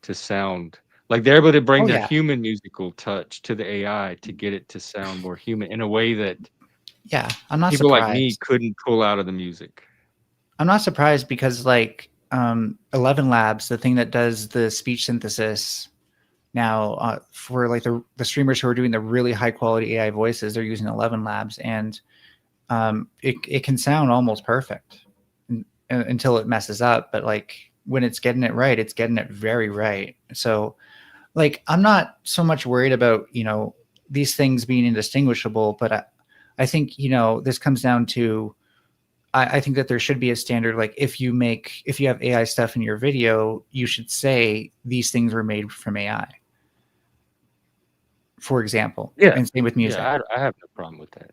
to sound like they're able to bring Oh their yeah, human musical touch to the AI to get it to sound more human in a way that yeah. I'm not people like me surprised. couldn't pull out of the music. I'm not surprised because like 11 Labs, the thing that does the speech synthesis now for like the streamers who are doing the really high quality AI voices, they're using 11 Labs, and it can sound almost perfect until it messes up. But like when it's getting it right, it's getting it very right. So like I'm not so much worried about these things being indistinguishable, but I think this comes down to I think that there should be a standard. Like if you have AI stuff in your video, you should say these things were made from AI, for example, Yeah, and same with music. yeah, I have no problem with that.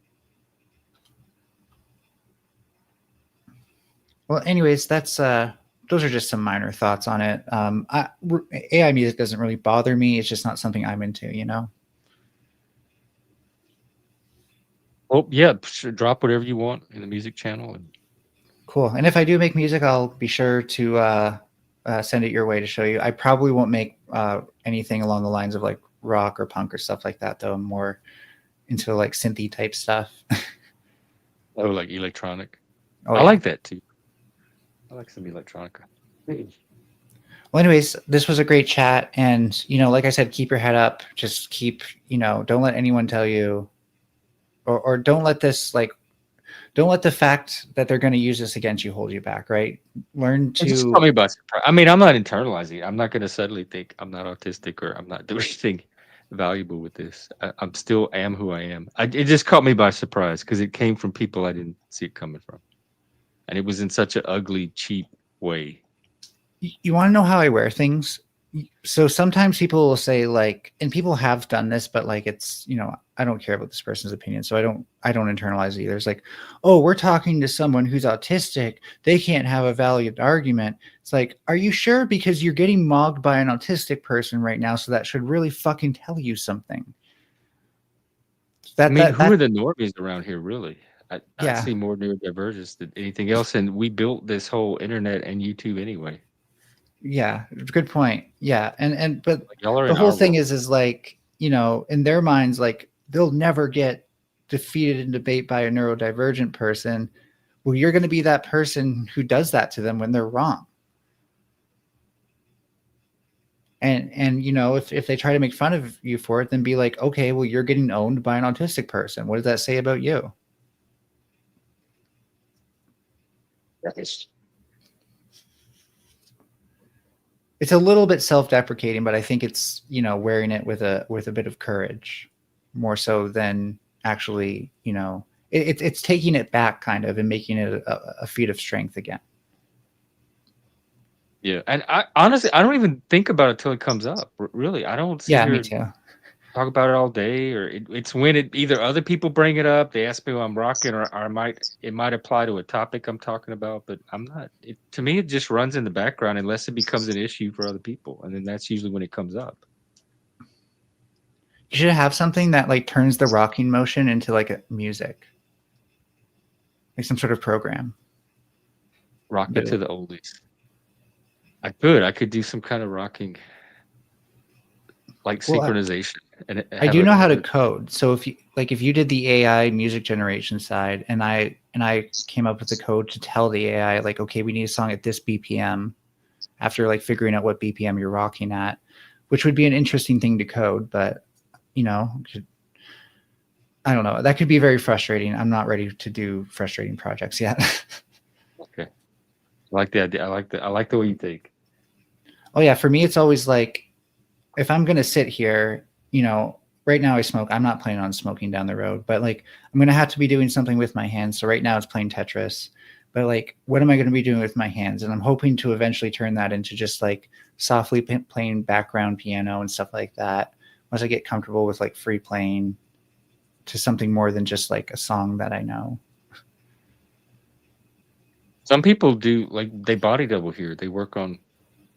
Well, anyways, that's those are just some minor thoughts on it. AI music doesn't really bother me. It's just not something I'm into. Oh yeah, drop whatever you want in the music channel. And Cool. And if I do make music, I'll be sure to send it your way to show you. I probably won't make anything along the lines of like rock or punk or stuff like that, though. I'm more into like synthy type stuff. oh, like electronic. Oh I yeah. like that too. I like some electronica. Well, anyways, this was a great chat, and like I said, keep your head up. Just keep, don't let anyone tell you, or don't let this don't let the fact that they're going to use this against you hold you back. Right? Learn It just to. caught me by surprise. I mean, I'm not internalizing it. I'm not going to suddenly think I'm not autistic or I'm not doing anything valuable with this. I'm still am who I am. It just caught me by surprise because it came from people I didn't see it coming from, and it was in such an ugly, cheap way. You want to know how I wear things? So sometimes people will say like, and people have done this, but like it's, I don't care about this person's opinion, so I don't internalize it either. It's like, oh, we're talking to someone who's autistic, they can't have a valid argument. It's like, are you sure? Because you're getting mobbed by an autistic person right now, so that should really fucking tell you something. I mean, who are the normies around here, really? I Yeah. see more neurodivergence than anything else, and we built this whole internet and YouTube anyway. Yeah, good point. Yeah, and but Like, y'all are the in whole our thing world. is like, in their minds, like they'll never get defeated in debate by a neurodivergent person. Well, you're going to be that person who does that to them when they're wrong. And if they try to make fun of you for it, then be like, okay, well, you're getting owned by an autistic person. What does that say about you? It's a little bit self-deprecating, but I think it's wearing it with a bit of courage, more so than actually it's taking it back kind of and making it a feat of strength again. Yeah, and I honestly I don't even think about it till it comes up. Really, I don't sit Yeah, me here too. talk about it all day, or it's when either other people bring it up, they ask me what I'm rocking, or it might apply to a topic I'm talking about, but I'm not. To me, it just runs in the background unless it becomes an issue for other people, and then that's usually when it comes up. You should have something that like turns the rocking motion into like a music, like some sort of program. Rock it to the oldies. I could do some kind of rocking, like synchronization. And I do know how to code. So if you did the AI music generation side, and I came up with the code to tell the AI like, okay, we need a song at this BPM, after like figuring out what BPM you're rocking at, which would be an interesting thing to code, but I don't know. That could be very frustrating. I'm not ready to do frustrating projects yet. Okay. I like the idea. I like the way you think. Oh yeah. For me, it's always like, if I'm going to sit here, right now I smoke. I'm not planning on smoking down the road, but like I'm going to have to be doing something with my hands. So right now it's playing Tetris, but like, what am I going to be doing with my hands? And I'm hoping to eventually turn that into just like softly playing background piano and stuff like that. Once I get comfortable with like free playing, to something more than just like a song that I know. Some people do, like, they body double here. They work on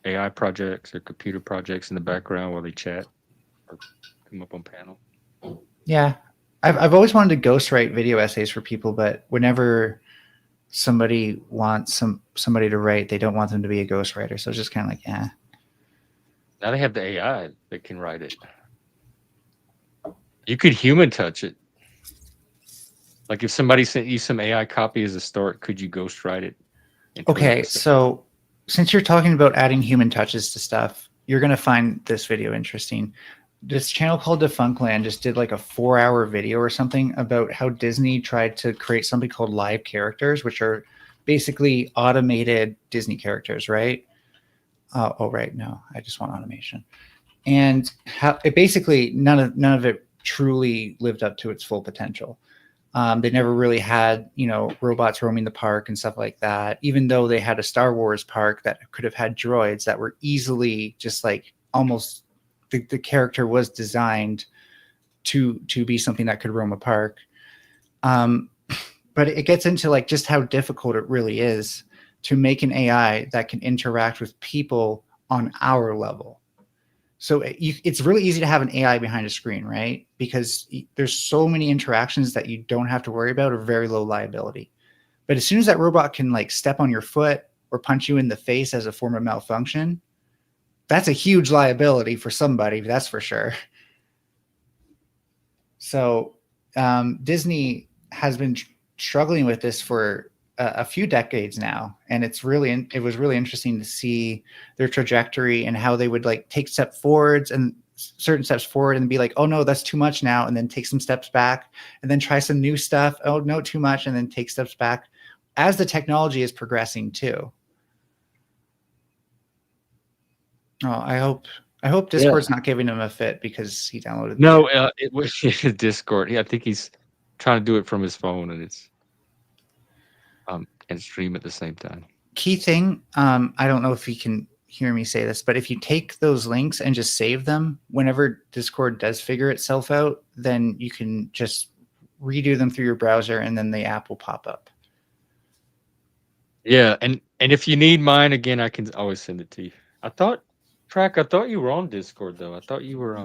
AI projects or computer projects in the background while they chat or come up on panel. Yeah. I've always wanted to ghostwrite video essays for people, but whenever somebody wants somebody to write, they don't want them to be a ghostwriter. So it's just kind of like, yeah. Now they have the AI that can write it. You could human touch it. Like if somebody sent you some AI copy as a start, could you ghostwrite it? Okay, so since you're talking about adding human touches to stuff, you're going to find this video interesting. This channel called Defunctland just did like a 4-hour video or something about how Disney tried to create something called live characters, which are basically automated Disney characters, right? Oh, right. No, I just want automation. And how it basically none of it truly lived up to its full potential. They never really had, robots roaming the park and stuff like that, even though they had a Star Wars park that could have had droids that were easily just like almost the character was designed to be something that could roam a park. But it gets into like just how difficult it really is to make an AI that can interact with people on our level. So it's really easy to have an AI behind a screen, right? Because there's so many interactions that you don't have to worry about or very low liability. But as soon as that robot can like step on your foot or punch you in the face as a form of malfunction, that's a huge liability for somebody, that's for sure. So Disney has been struggling with this for a few decades now, and it was really interesting to see their trajectory and how they would like take certain steps forward and be like, oh no, that's too much now, and then take some steps back and then try some new stuff. Oh no, too much, and then take steps back as the technology is progressing too. Oh, I hope Discord's not giving him a fit because he downloaded. No, it was Discord. Yeah, I think he's trying to do it from his phone, and it's and stream at the same time. Key thing, I don't know if he can hear me say this, but if you take those links and just save them, whenever Discord does figure itself out, then you can just redo them through your browser and then the app will pop up. Yeah, and if you need mine again, I can always send it to you. I thought you were on Discord though. I thought you were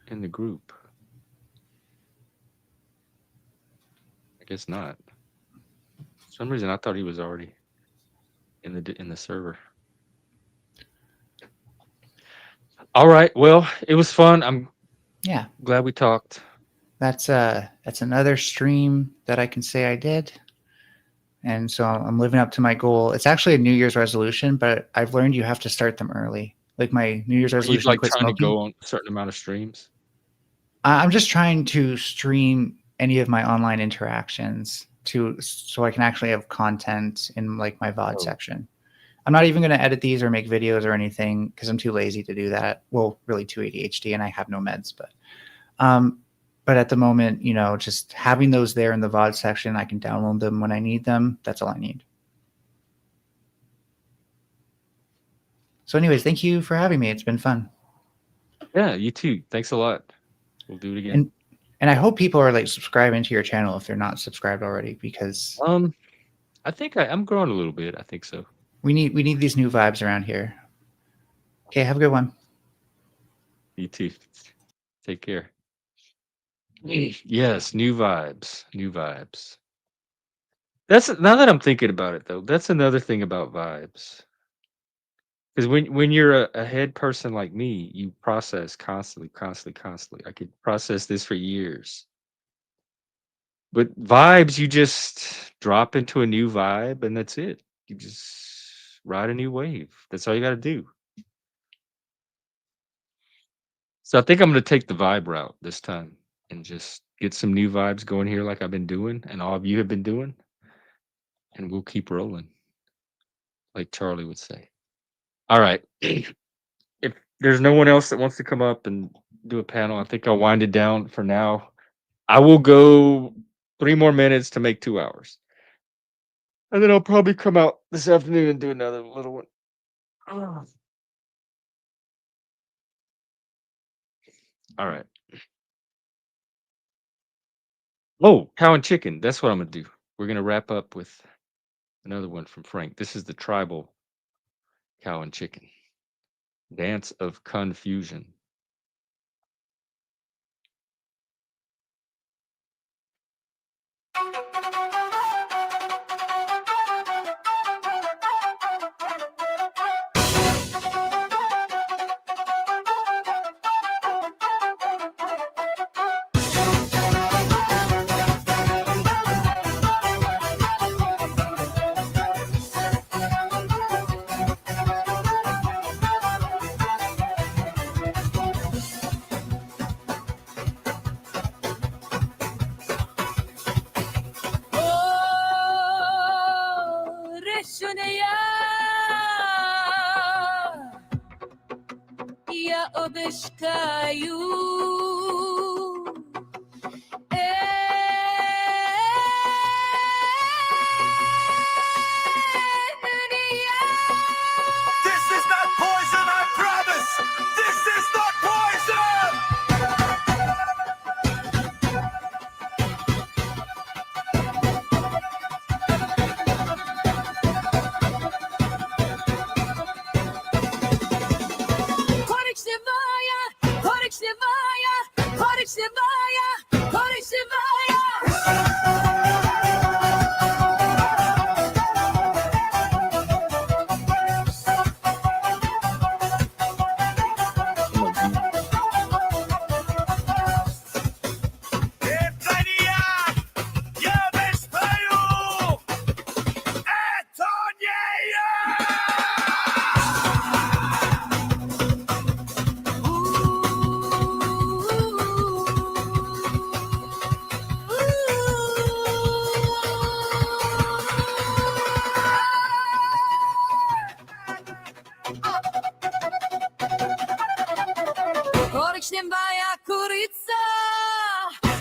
in the group. I guess not. For some reason I thought he was already in the server. All right. Well, it was fun. I'm glad we talked. That's another stream that I can say I did. And so I'm living up to my goal. It's actually a New Year's resolution, but I've learned you have to start them early. Like my New Year's resolution, Like trying to go on a certain amount of streams. I'm just trying to stream any of my online interactions so I can actually have content in like my VOD section. I'm not even going to edit these or make videos or anything because I'm too lazy to do that. Well, really too ADHD and I have no meds, but at the moment, you know, just having those there in the VOD section, I can download them when I need them. That's all I need. So anyways, thank you for having me. It's been fun. Yeah, you too. Thanks a lot. We'll do it again. And I hope people are like subscribing to your channel if they're not subscribed already, because I think I'm growing a little bit. I think so. We need these new vibes around here. Okay, have a good one. You too. Take care. Yes, new vibes. New vibes. That's now that I'm thinking about it though, that's another thing about vibes. Because when you're a head person like me, you process constantly. I could process this for years. But vibes, you just drop into a new vibe and that's it. You just ride a new wave. That's all you got to do. So I think I'm going to take the vibe route this time and just get some new vibes going here like I've been doing and all of you have been doing. And we'll keep rolling, like Charlie would say. All right. If there's no one else that wants to come up and do a panel, I think I'll wind it down for now. I will go 3 more minutes to make 2 hours. And then I'll probably come out this afternoon and do another little one. All right. Oh, cow and chicken. That's what I'm going to do. We're going to wrap up with another one from Frank. This is the tribal cow and chicken. Dance of confusion.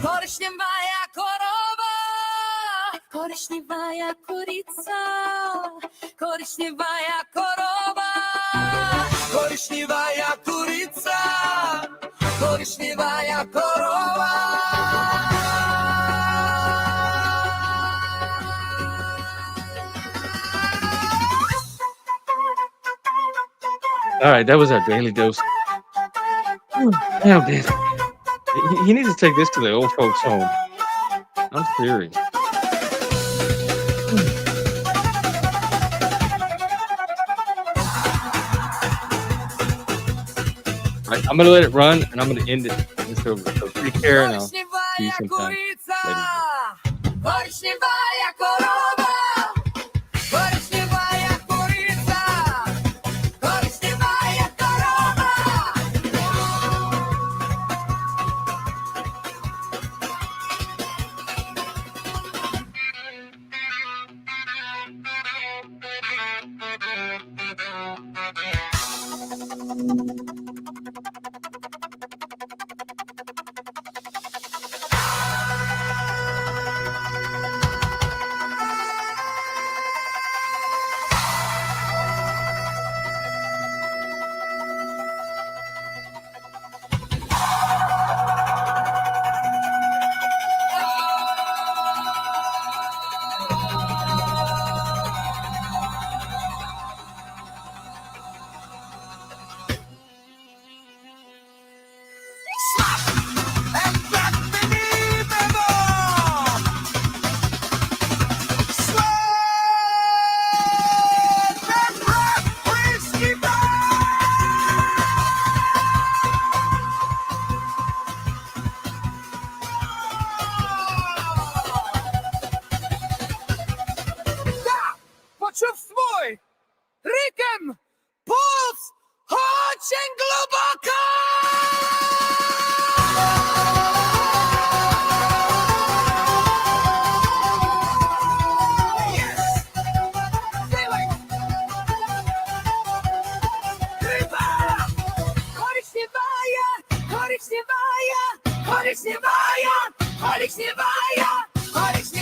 Korışnivaya korova, korışnivaya kuri. kurica, korišnjivaja korova, korišnjivaja kurica, korišnjivaja korova. All right, that was our daily dose. Damn, dude. He needs to take this to the old folks' home. I'm serious. All right, I'm gonna let it run, and I'm gonna end it. It's over. So take care, and I'll see you sometime later. Korišnjivaja korova, korišnjivaja kurica, korišnjivaja korova. Почув свой ритм, пульс, очень глубоко. Yes. Feel it. Korišnjivaja, korišnjivaja, korišnjivaja, korišnjivaja, korišnjivaja.